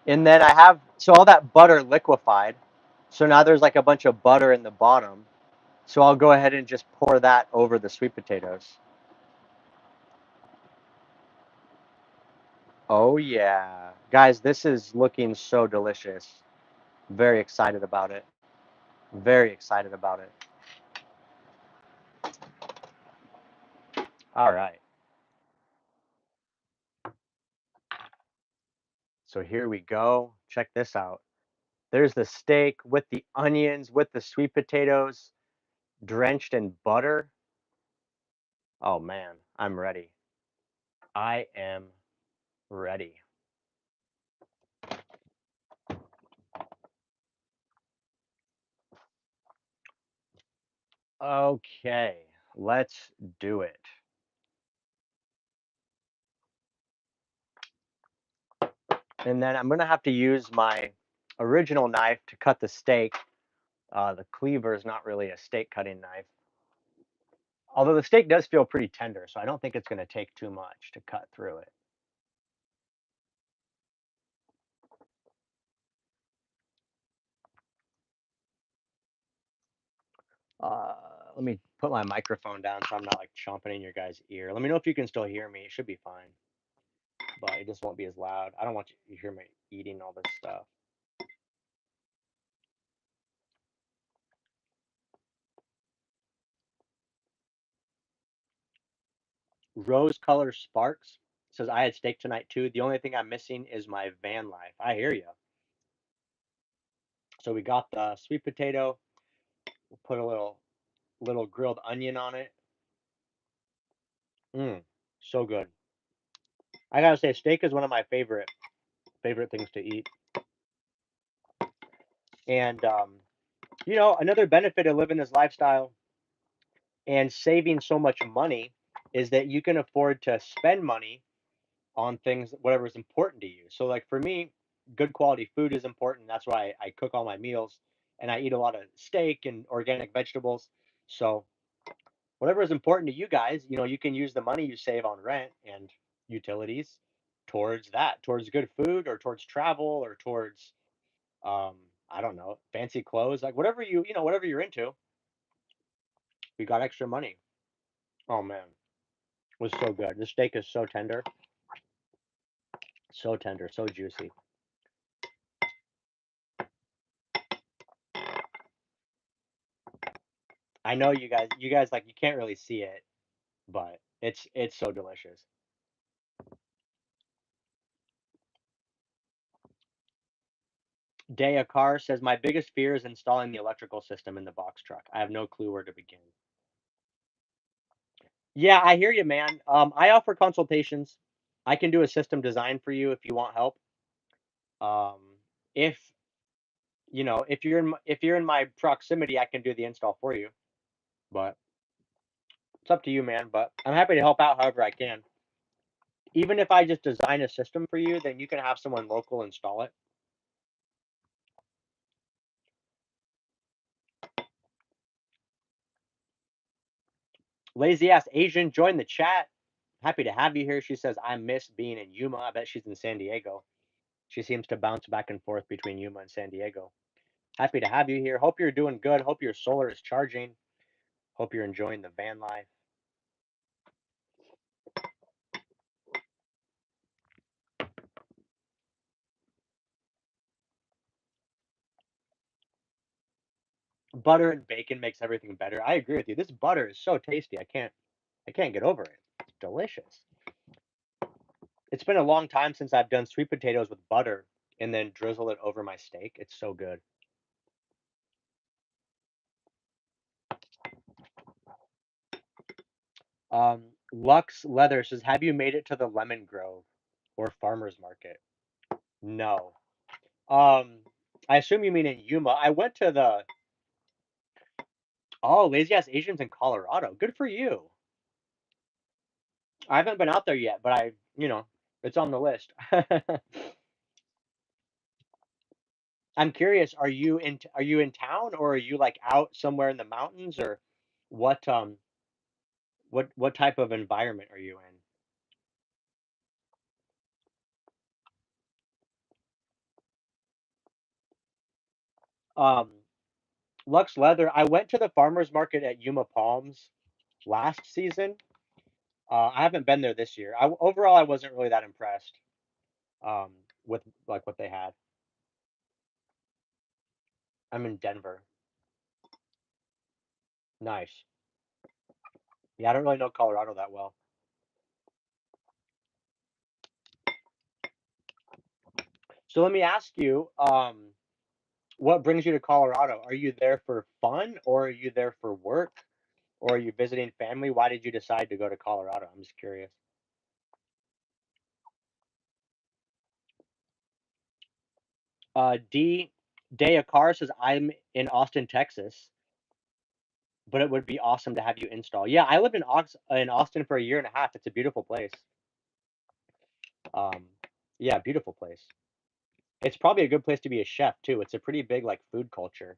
And then I have, so all that butter liquefied. So now there's like a bunch of butter in the bottom. So I'll go ahead and just pour that over the sweet potatoes. Oh yeah. Guys, this is looking so delicious. Very excited about it. Very excited about it. All right. So here we go. Check this out. There's the steak with the onions, with the sweet potatoes, drenched in butter. Oh man, I'm ready. I am ready. Okay, let's do it. And then I'm going to have to use my original knife to cut the steak. The cleaver is not really a steak cutting knife. Although the steak does feel pretty tender, so I don't think it's going to take too much to cut through it. Let me put my microphone down so I'm not like chomping in your guys' ear. Let me know if you can still hear me. It should be fine, but it just won't be as loud. I don't want you to hear me eating all this stuff. Rose color sparks says I had steak tonight too. The only thing I'm missing is my van life. I hear you. So we got the sweet potato. We'll put a little grilled onion on it. Mmm, so good. I gotta say, steak is one of my favorite things to eat. And another benefit of living this lifestyle and saving so much money is that you can afford to spend money on things, whatever is important to you. So, like for me, good quality food is important. That's why I cook all my meals and I eat a lot of steak and organic vegetables. So, whatever is important to you guys, you can use the money you save on rent and utilities towards that, towards good food or towards travel or towards, um, I don't know, fancy clothes, like whatever whatever you're into, we got extra money. Oh man, it was so good. The steak is so tender, so juicy. I know you guys like you can't really see it, but it's so delicious. Daya Carr says my biggest fear is installing the electrical system in the box truck. I have no clue where to begin. Yeah, I hear you, man. I offer consultations. I can do a system design for you if you want help. Um, if if you're in my proximity, I can do the install for you. But it's up to you, man. But I'm happy to help out however I can. Even if I just design a system for you, then you can have someone local install it. Lazy ass Asian joined the chat. Happy to have you here. She says I miss being in Yuma. I bet she's in San Diego. She seems to bounce back and forth between Yuma and San Diego. Happy to have you here. Hope you're doing good. Hope your solar is charging. Hope you're enjoying the van life. Butter and bacon makes everything better. I agree with you. This butter is so tasty. I can't get over it. It's delicious. It's been a long time since I've done sweet potatoes with butter and then drizzle it over my steak. It's so good. Lux Leather says, "Have you made it to the Lemon Grove or Farmers Market?" No. Um, I assume you mean in Yuma. I went to the Lazy Ass Asians in Colorado. Good for you. I haven't been out there yet, but it's on the list. I'm curious, are you in town or are you like out somewhere in the mountains or what what type of environment are you in? Um, Lux Leather, I went to the farmers market at Yuma Palms last season. I haven't been there this year. Overall, I wasn't really that impressed um, with like what they had. I'm in Denver. Nice. Yeah, I don't really know Colorado that well. So let me ask you, what brings you to Colorado? Are you there for fun or are you there for work or are you visiting family? Why did you decide to go to Colorado? I'm just curious. D Daya Carr says I'm in Austin, Texas, but it would be awesome to have you install. Yeah, I lived in Austin for a year and a half. It's a beautiful place. Um, yeah, beautiful place. It's probably a good place to be a chef too. It's a pretty big like food culture.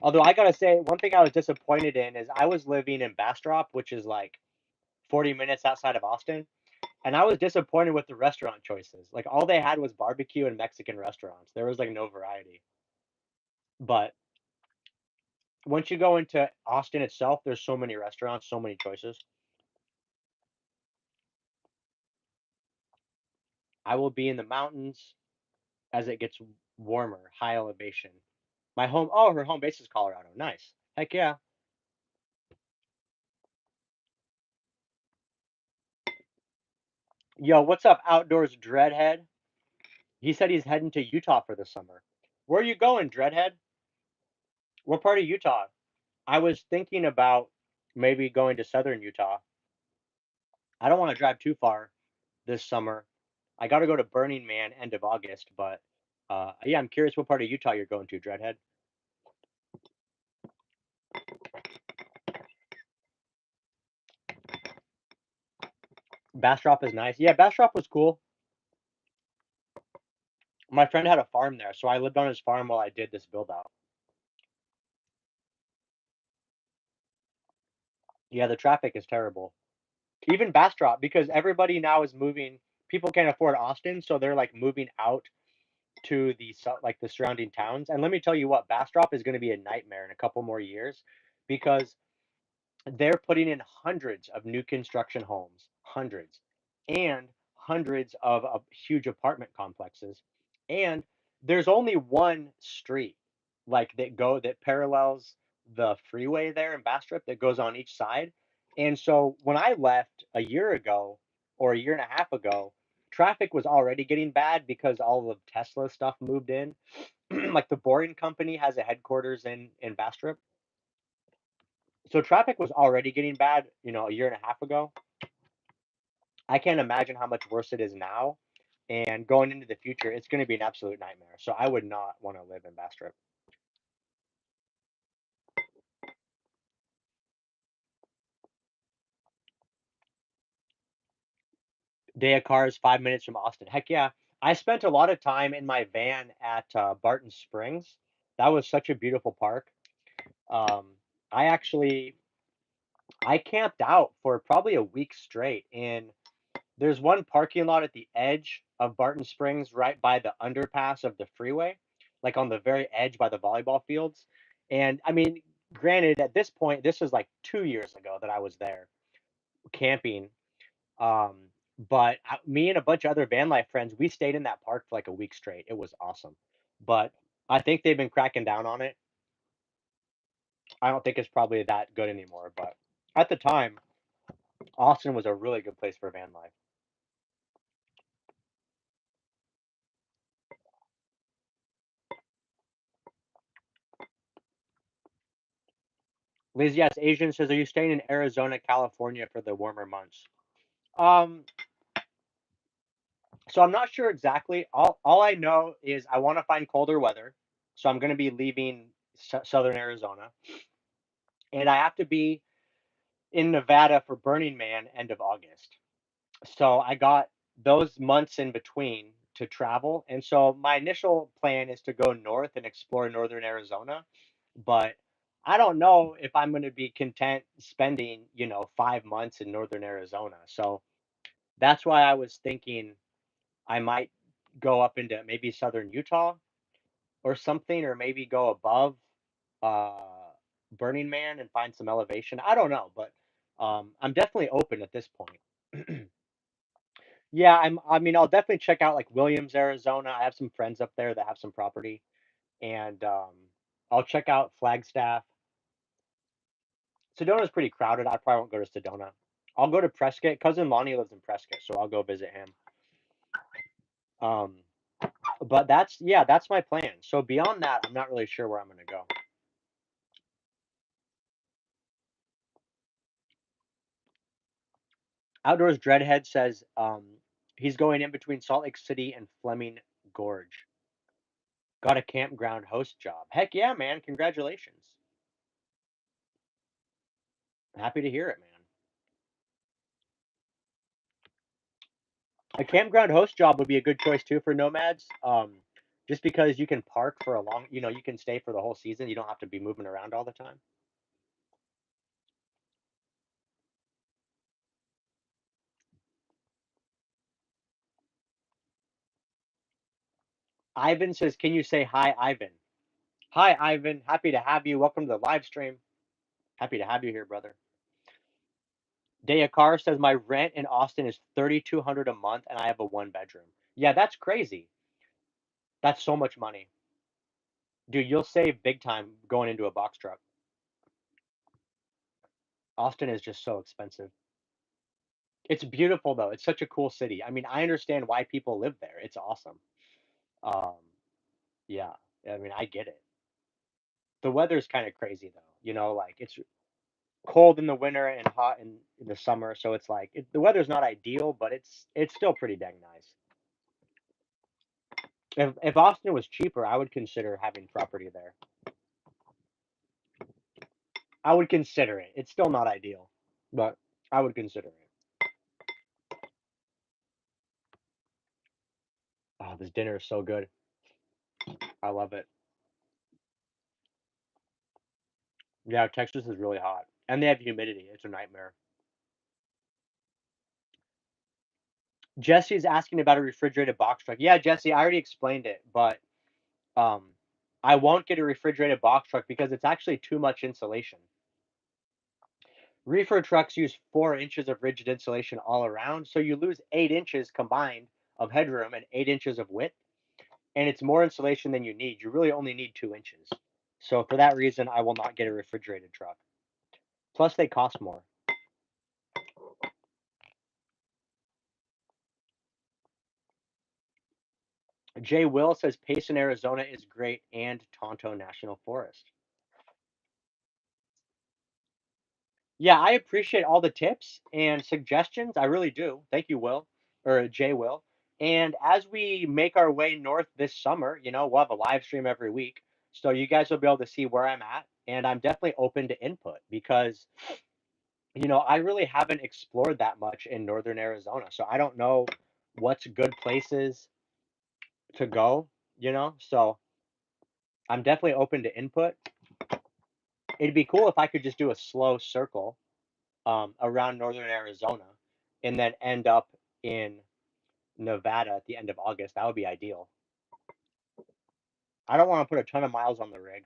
Although I gotta say, one thing I was disappointed in is I was living in Bastrop, which is like 40 minutes outside of Austin, and I was disappointed with the restaurant choices. Like all they had was barbecue and Mexican restaurants. There was like no variety. But Once you go into Austin itself, there's so many restaurants, so many choices. I will be in the mountains as it gets warmer, high elevation. My home, oh, her home base is Colorado. Nice. Heck yeah. Yo, what's up, Outdoors Dreadhead? He said he's heading to Utah for the summer. Where are you going, Dreadhead? What part of Utah? I was thinking about maybe going to southern Utah. I don't want to drive too far this summer. I got to go to Burning Man end of August, but yeah, I'm curious what part of Utah you're going to, Dreadhead. Bastrop is nice. Yeah, Bastrop was cool. My friend had a farm there, so I lived on his farm while I did this build out. Yeah, the traffic is terrible. Even Bastrop, because everybody now is moving. People can't afford Austin, so they're like moving out to the like the surrounding towns. And let me tell you what, Bastrop is going to be a nightmare in a couple more years because they're putting in hundreds of new construction homes, hundreds, and hundreds of huge apartment complexes. And there's only one street like that parallels the freeway there in Bastrop that goes on each side. And so when I left a year ago or a year and a half ago, traffic was already getting bad because all of Tesla stuff moved in. Like the Boring Company has a headquarters in Bastrop, so traffic was already getting bad, a year and a half ago. I can't imagine how much worse it is now. And going into the future, it's going to be an absolute nightmare. So I would not want to live in Bastrop. Day of cars, 5 minutes from Austin. Heck yeah. I spent a lot of time in my van at Barton Springs. That was such a beautiful park. Um, I actually I camped out for probably a week straight in. There's one parking lot at the edge of Barton Springs, right by the underpass of the freeway, like on the very edge by the volleyball fields. And I mean, granted, at this point, this was like 2 years ago that I was there camping. Um, but me and a bunch of other van life friends, we stayed in that park for like a week straight. It was awesome. But I think they've been cracking down on it. I don't think it's probably that good anymore. But at the time, Austin was a really good place for van life. Liz, yes, Asian says, are you staying in Arizona, California for the warmer months? Um, so I'm not sure exactly. All I know is I want to find colder weather. So I'm going to be leaving southern Arizona, and I have to be in Nevada for Burning Man end of August. So I got those months in between to travel. And so my initial plan is to go north and explore northern Arizona, but I don't know if I'm going to be content spending, 5 months in northern Arizona. So that's why I was thinking I might go up into maybe southern Utah or something, or maybe go above uh, Burning Man and find some elevation. I don't know, but I'm definitely open at this point. Yeah, I mean, I'll definitely check out like Williams, Arizona. I have some friends up there that have some property, and I'll check out Flagstaff. Sedona's pretty crowded. I probably won't go to Sedona. I'll go to Prescott. Cousin Lonnie lives in Prescott, so I'll go visit him. Um, but that's my plan. So beyond that, I'm not really sure where I'm gonna go. Outdoors Dreadhead says he's going in between Salt Lake City and Fleming Gorge. Got a campground host job. Heck yeah, man! Congratulations. Happy to hear it, man. A campground host job would be a good choice too for nomads. Just because you can park for a long, you can stay for the whole season. You don't have to be moving around all the time. Ivan says, "Can you say hi, Ivan?" Hi, Ivan. Happy to have you. Welcome to the live stream. Happy to have you here, brother. Dayakar says my rent in Austin is 3,200 a month, and I have a one bedroom. Yeah, that's crazy. That's so much money, dude. You'll save big time going into a box truck. Austin is just so expensive. It's beautiful though. It's such a cool city. I mean, I understand why people live there. It's awesome. Um, yeah. I mean, I get it. The weather's kind of crazy though. Like it's cold in the winter and hot in the summer, so it's like the weather's not ideal, but it's still pretty dang nice. If Austin was cheaper, I would consider having property there. I would consider it. It's still not ideal, but I would consider it. Oh, this dinner is so good. I love it. Yeah, Texas is really hot, and they have humidity. It's a nightmare. Jesse's asking about a refrigerated box truck. Yeah, Jesse, I already explained it, but um, I won't get a refrigerated box truck because it's actually too much insulation. Reefer trucks use 4 inches of rigid insulation all around, so you lose 8 inches combined of headroom and 8 inches of width, and it's more insulation than you need. You really only need 2 inches. So for that reason, I will not get a refrigerated truck. Plus, they cost more. Jay Will says Payson, Arizona is great, and Tonto National Forest. Yeah, I appreciate all the tips and suggestions. I really do. Thank you, Will, or Jay Will. And as we make our way north this summer, we'll have a live stream every week. So you guys will be able to see where I'm at. And I'm definitely open to input because, I really haven't explored that much in northern Arizona. So I don't know what's good places to go, So I'm definitely open to input. It'd be cool if I could just do a slow circle around northern Arizona and then end up in Nevada at the end of August. That would be ideal. I don't want to put a ton of miles on the rig.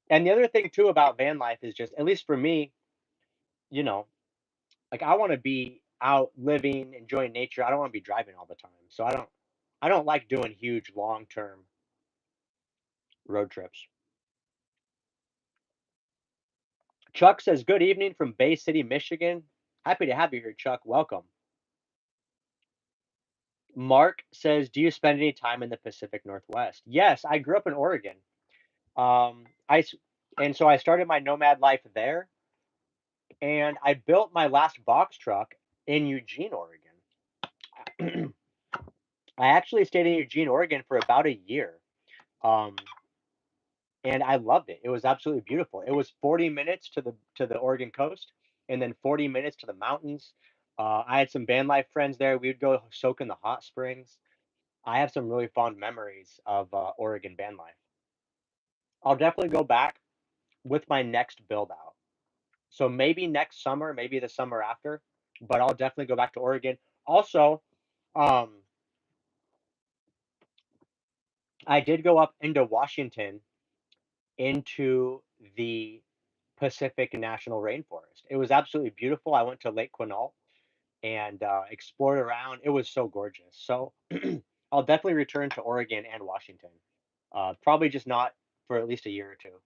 And the other thing too about van life is just, at least for me, you know, like I want to be out living, enjoying nature. I don't want to be driving all the time. So I don't like doing huge long-term road trips. Chuck says, "Good evening from Bay City, Michigan. Happy to have you here, Chuck. Welcome." Mark says, "Do you spend any time in the Pacific Northwest?" Yes, I grew up in Oregon. Um, I s- and so I started my nomad life there, and I built my last box truck in Eugene, Oregon. I actually stayed in Eugene, Oregon for about a year, um, and I loved it. It was absolutely beautiful. It was 40 minutes to the Oregon coast, and then 40 minutes to the mountains. I had some van life friends there. We would go soak in the hot springs. I have some really fond memories of Oregon van life. I'll definitely go back with my next build out. So maybe next summer, maybe the summer after, but I'll definitely go back to Oregon. Also, um, I did go up into Washington into the Pacific National Rainforest. It was absolutely beautiful. I went to Lake Quinault and explored around. It was so gorgeous. So I'll definitely return to Oregon and Washington. Probably just not for at least a year or two.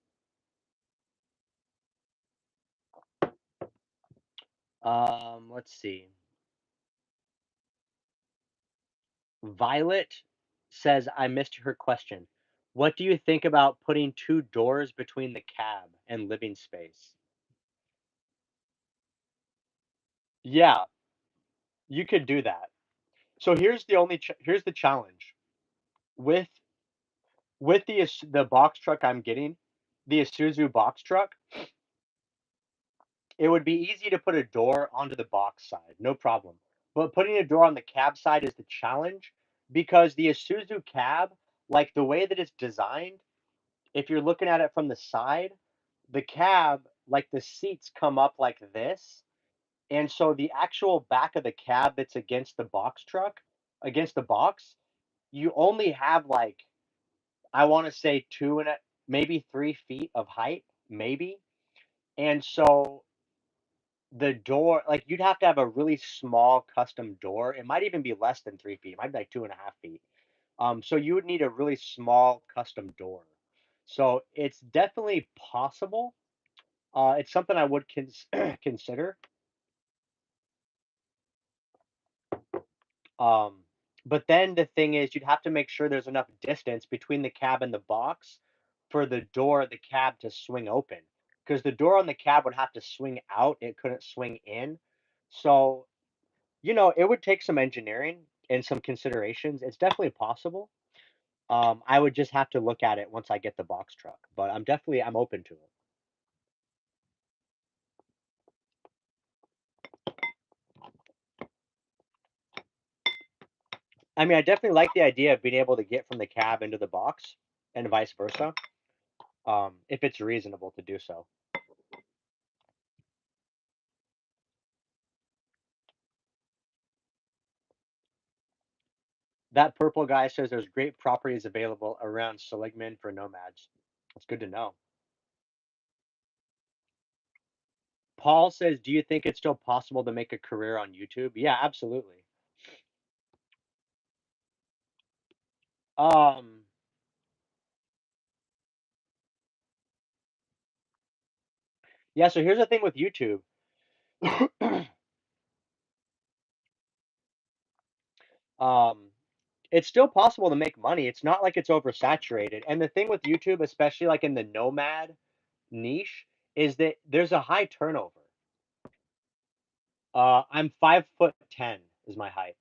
Let's see. Violet says, I missed her question. What do you think about putting two doors between the cab and living space? Yeah, you could do that. So here's the challenge with the box truck I'm getting, the Isuzu box truck. It would be easy to put a door onto the box side, no problem. But putting a door on the cab side is the challenge because the Isuzu cab, like the way that it's designed, if you're looking at it from the side, the cab, like the seats come up like this. And so the actual back of the cab that's against the box truck, against the box, you only have like, I want to say maybe 3 feet of height, maybe. And so the door, like you'd have to have a really small custom door. It might even be less than 3 feet. It might be like 2.5 feet. So you would need a really small custom door. So it's definitely possible. It's something I would consider. Um, but then the thing is, you'd have to make sure there's enough distance between the cab and the box for the door of the cab to swing open. Because the door on the cab would have to swing out, it couldn't swing in. So, it would take some engineering and some considerations. It's definitely possible. I would just have to look at it once I get the box truck, but I'm open to it. I mean, I definitely like the idea of being able to get from the cab into the box and vice versa, if it's reasonable to do so. That purple guy says there's great properties available around Seligman for nomads. That's good to know. Paul says, "Do you think it's still possible to make a career on YouTube?" Yeah, absolutely. Um, yeah, so here's the thing with YouTube. Um, it's still possible to make money. It's not like it's oversaturated. And the thing with YouTube, especially like in the nomad niche, is that there's a high turnover. I'm 5'10" is my height.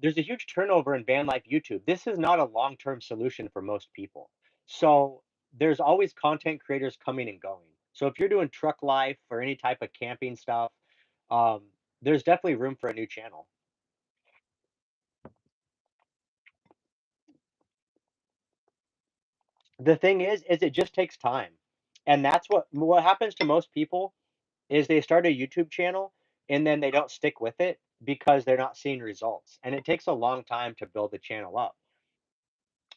There's a huge turnover in van life YouTube. This is not a long-term solution for most people. So there's always content creators coming and going. So if you're doing truck life or any type of camping stuff, um, there's definitely room for a new channel. The thing is it just takes time. And that's what happens to most people is they start a YouTube channel and then they don't stick with it because they're not seeing results. And it takes a long time to build the channel up.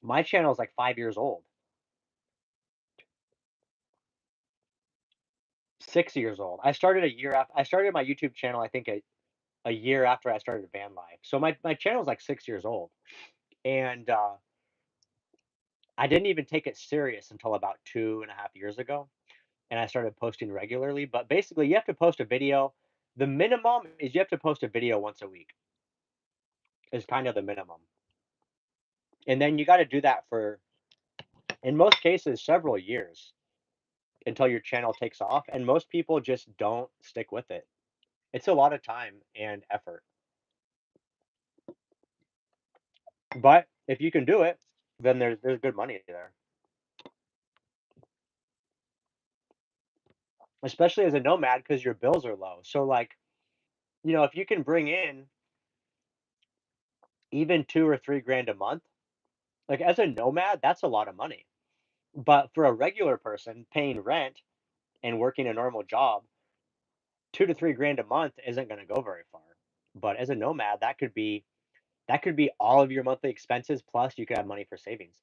My channel is like 5 years old, 6 years old. I started my YouTube channel, I think a year after I started van life. So my channel is like 6 years old. And I didn't even take it serious until about 2.5 years ago. And I started posting regularly. But basically, you have to post a video. The minimum is you have to post a video once a week, is kind of the minimum. And then you got to do that for, in most cases, several years until your channel takes off. And most people just don't stick with it. It's a lot of time and effort. But if you can do it, then there's good money there, especially as a nomad because your bills are low. So like, if you can bring in even 2 or 3 grand a month, like as a nomad, that's a lot of money. But for a regular person paying rent and working a normal job, 2 to 3 grand a month isn't going to go very far. But as a nomad, that could be all of your monthly expenses plus you could have money for savings.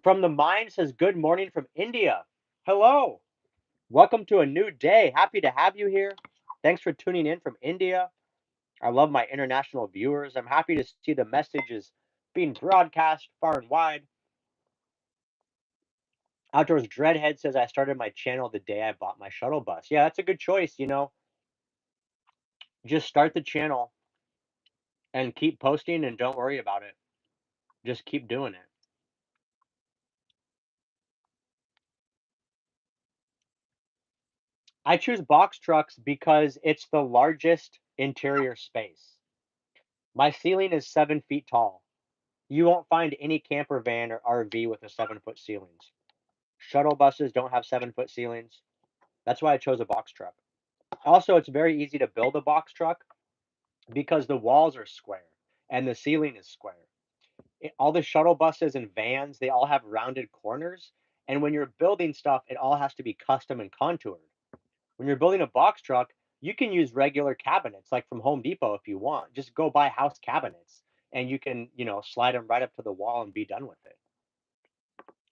From the Mind says, "Good morning from India. Hello. Welcome to a new day. Happy to have you here. Thanks for tuning in from India. I love my international viewers. I'm happy to see the messages being broadcast far and wide." Outdoors Dreadhead says, "I started my channel the day I bought my shuttle bus." Yeah, that's a good choice. Just start the channel and keep posting and don't worry about it. Just keep doing it. I choose box trucks because it's the largest interior space. My ceiling is 7 feet tall. You won't find any camper van or RV with a 7 foot ceilings. Shuttle buses don't have 7 foot ceilings. That's why I chose a box truck. Also, it's very easy to build a box truck because the walls are square and the ceiling is square. All the shuttle buses and vans, they all have rounded corners. And when you're building stuff, it all has to be custom and contoured. When you're building a box truck, you can use regular cabinets like from Home Depot if you want. Just go buy house cabinets and you can, slide them right up to the wall and be done with it.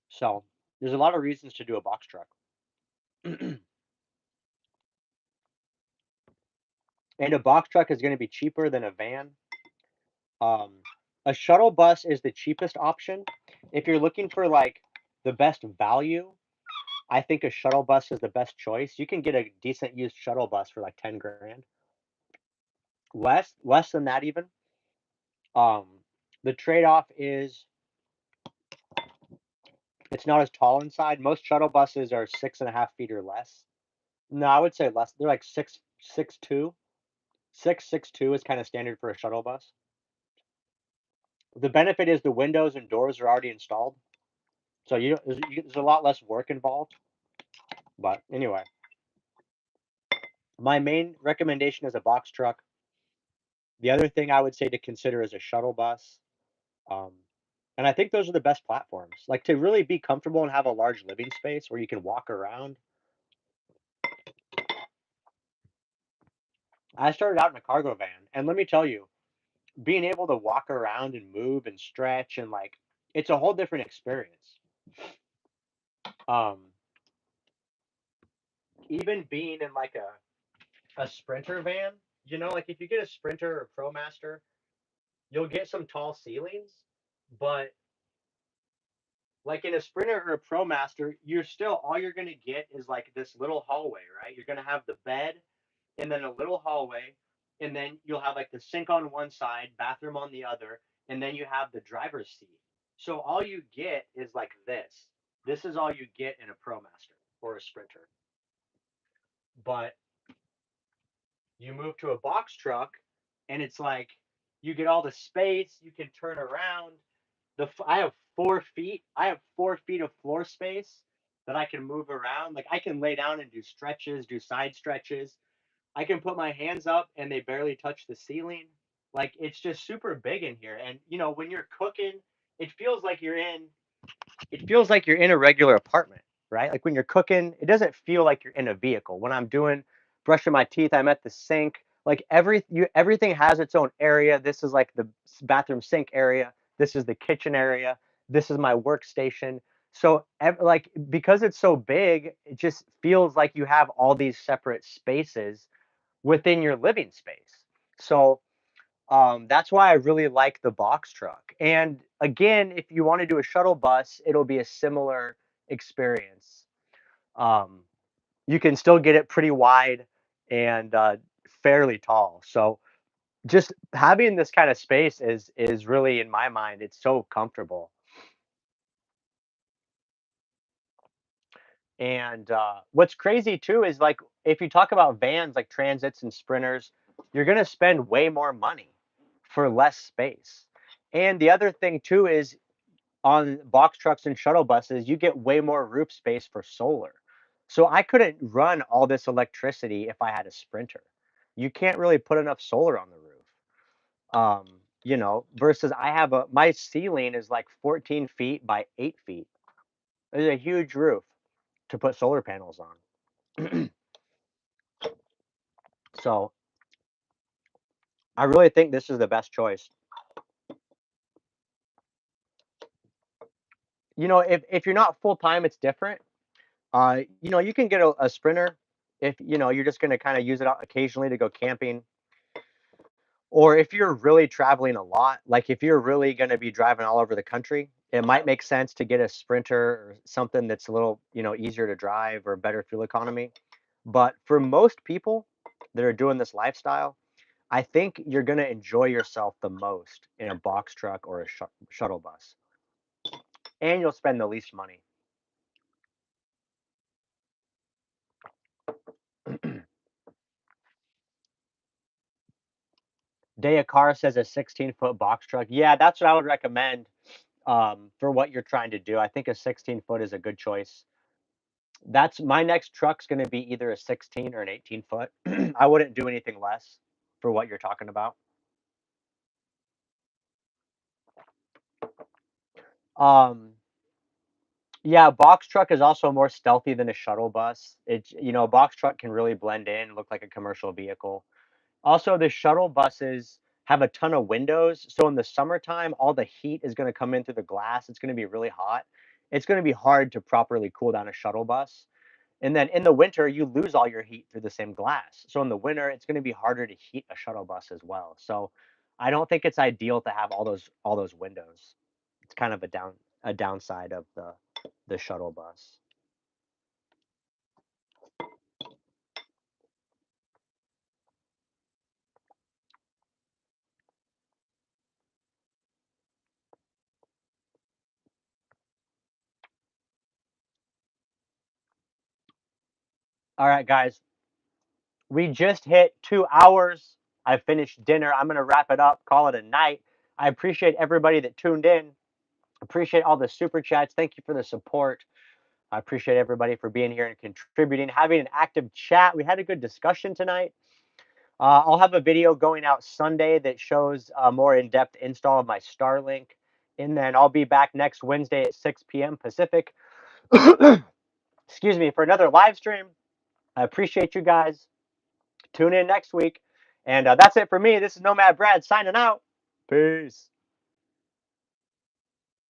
So there's a lot of reasons to do a box truck. And a box truck is going to be cheaper than a van. Um, a shuttle bus is the cheapest option. If you're looking for like the best value, I think a shuttle bus is the best choice. You can get a decent used shuttle bus for like 10 grand. Less than that even. Um, the trade-off is it's not as tall inside. Most shuttle buses are 6.5 feet or less. No, I would say less. They're like 6'2". 6'2" is kind of standard for a shuttle bus. The benefit is the windows and doors are already installed, so there's a lot less work involved. But anyway, my main recommendation is a box truck. The other thing I would say to consider is a shuttle bus. Um, and I think those are the best platforms. Like to really be comfortable and have a large living space where you can walk around. I started out in a cargo van, and let me tell you, being able to walk around and move and stretch and like it's a whole different experience. Um, even being in like a sprinter van, like if you get a sprinter or ProMaster, you'll get some tall ceilings, but like in a sprinter or a ProMaster, you're still all you're gonna get is like this little hallway, right? You're gonna have the bed and then a little hallway, and then you'll have like the sink on one side, bathroom on the other, and then you have the driver's seat. So all you get is like this. This is all you get in a ProMaster or a Sprinter. But you move to a box truck, and it's like you get all the space. You can turn around. I have 4 feet. I have 4 feet of floor space that I can move around. Like I can lay down and do stretches, do side stretches. I can put my hands up and they barely touch the ceiling. Like it's just super big in here. And when you're cooking, it feels like you're in it feels like you're in a regular apartment, right? Like when you're cooking, it doesn't feel like you're in a vehicle. When I'm doing brushing my teeth, I'm at the sink. Like everything has its own area. This is like the bathroom sink area. This is the kitchen area. This is my workstation. So like because it's so big, it just feels like you have all these separate spaces within your living space. So that's why I really like the box truck. And again, if you want to do a shuttle bus, it'll be a similar experience. Um, you can still get it pretty wide and fairly tall. So just having this kind of space is really, in my mind, it's so comfortable. And what's crazy too is like if you talk about vans like transits and sprinters, you're gonna spend way more money for less space. And the other thing too is on box trucks and shuttle buses, you get way more roof space for solar. So I couldn't run all this electricity if I had a sprinter. You can't really put enough solar on the roof. Versus I have my ceiling is like 14 feet by 8 feet. It's a huge roof to put solar panels on. So I really think this is the best choice. If you're not full time, it's different. You can get a sprinter if you're just going to kind of use it out occasionally to go camping, or if you're really traveling a lot, like if you're really going to be driving all over the country, it might make sense to get a sprinter or something that's a little easier to drive or better fuel economy. But for most people that are doing this lifestyle, I think you're going to enjoy yourself the most in a box truck or a shuttle bus, and you'll spend the least money. Daya Carr says a 16-foot box truck. Yeah, that's what I would recommend for what you're trying to do. I think a 16-foot is a good choice. That's my next truck's going to be either a 16 or an 18-foot. I wouldn't do anything less for what you're talking about. Um, yeah, a box truck is also more stealthy than a shuttle bus. A box truck can really blend in, look like a commercial vehicle. Also, the shuttle buses have a ton of windows. So in the summertime, all the heat is going to come in through the glass. It's going to be really hot. It's going to be hard to properly cool down a shuttle bus. And then in the winter, you lose all your heat through the same glass. So in the winter, it's going to be harder to heat a shuttle bus as well. So I don't think it's ideal to have all those windows. It's kind of a downside of the shuttle bus. All right, guys, we just hit 2 hours. I finished dinner. I'm gonna wrap it up, call it a night. I appreciate everybody that tuned in. Appreciate all the super chats. Thank you for the support. I appreciate everybody for being here and contributing, having an active chat. We had a good discussion tonight. I'll have a video going out Sunday that shows a more in-depth install of my Starlink. And then I'll be back next Wednesday at 6 p.m. Pacific. Excuse me, for another live stream. I appreciate you guys. Tune in next week. And that's it for me. This is Nomad Brad signing out. Peace.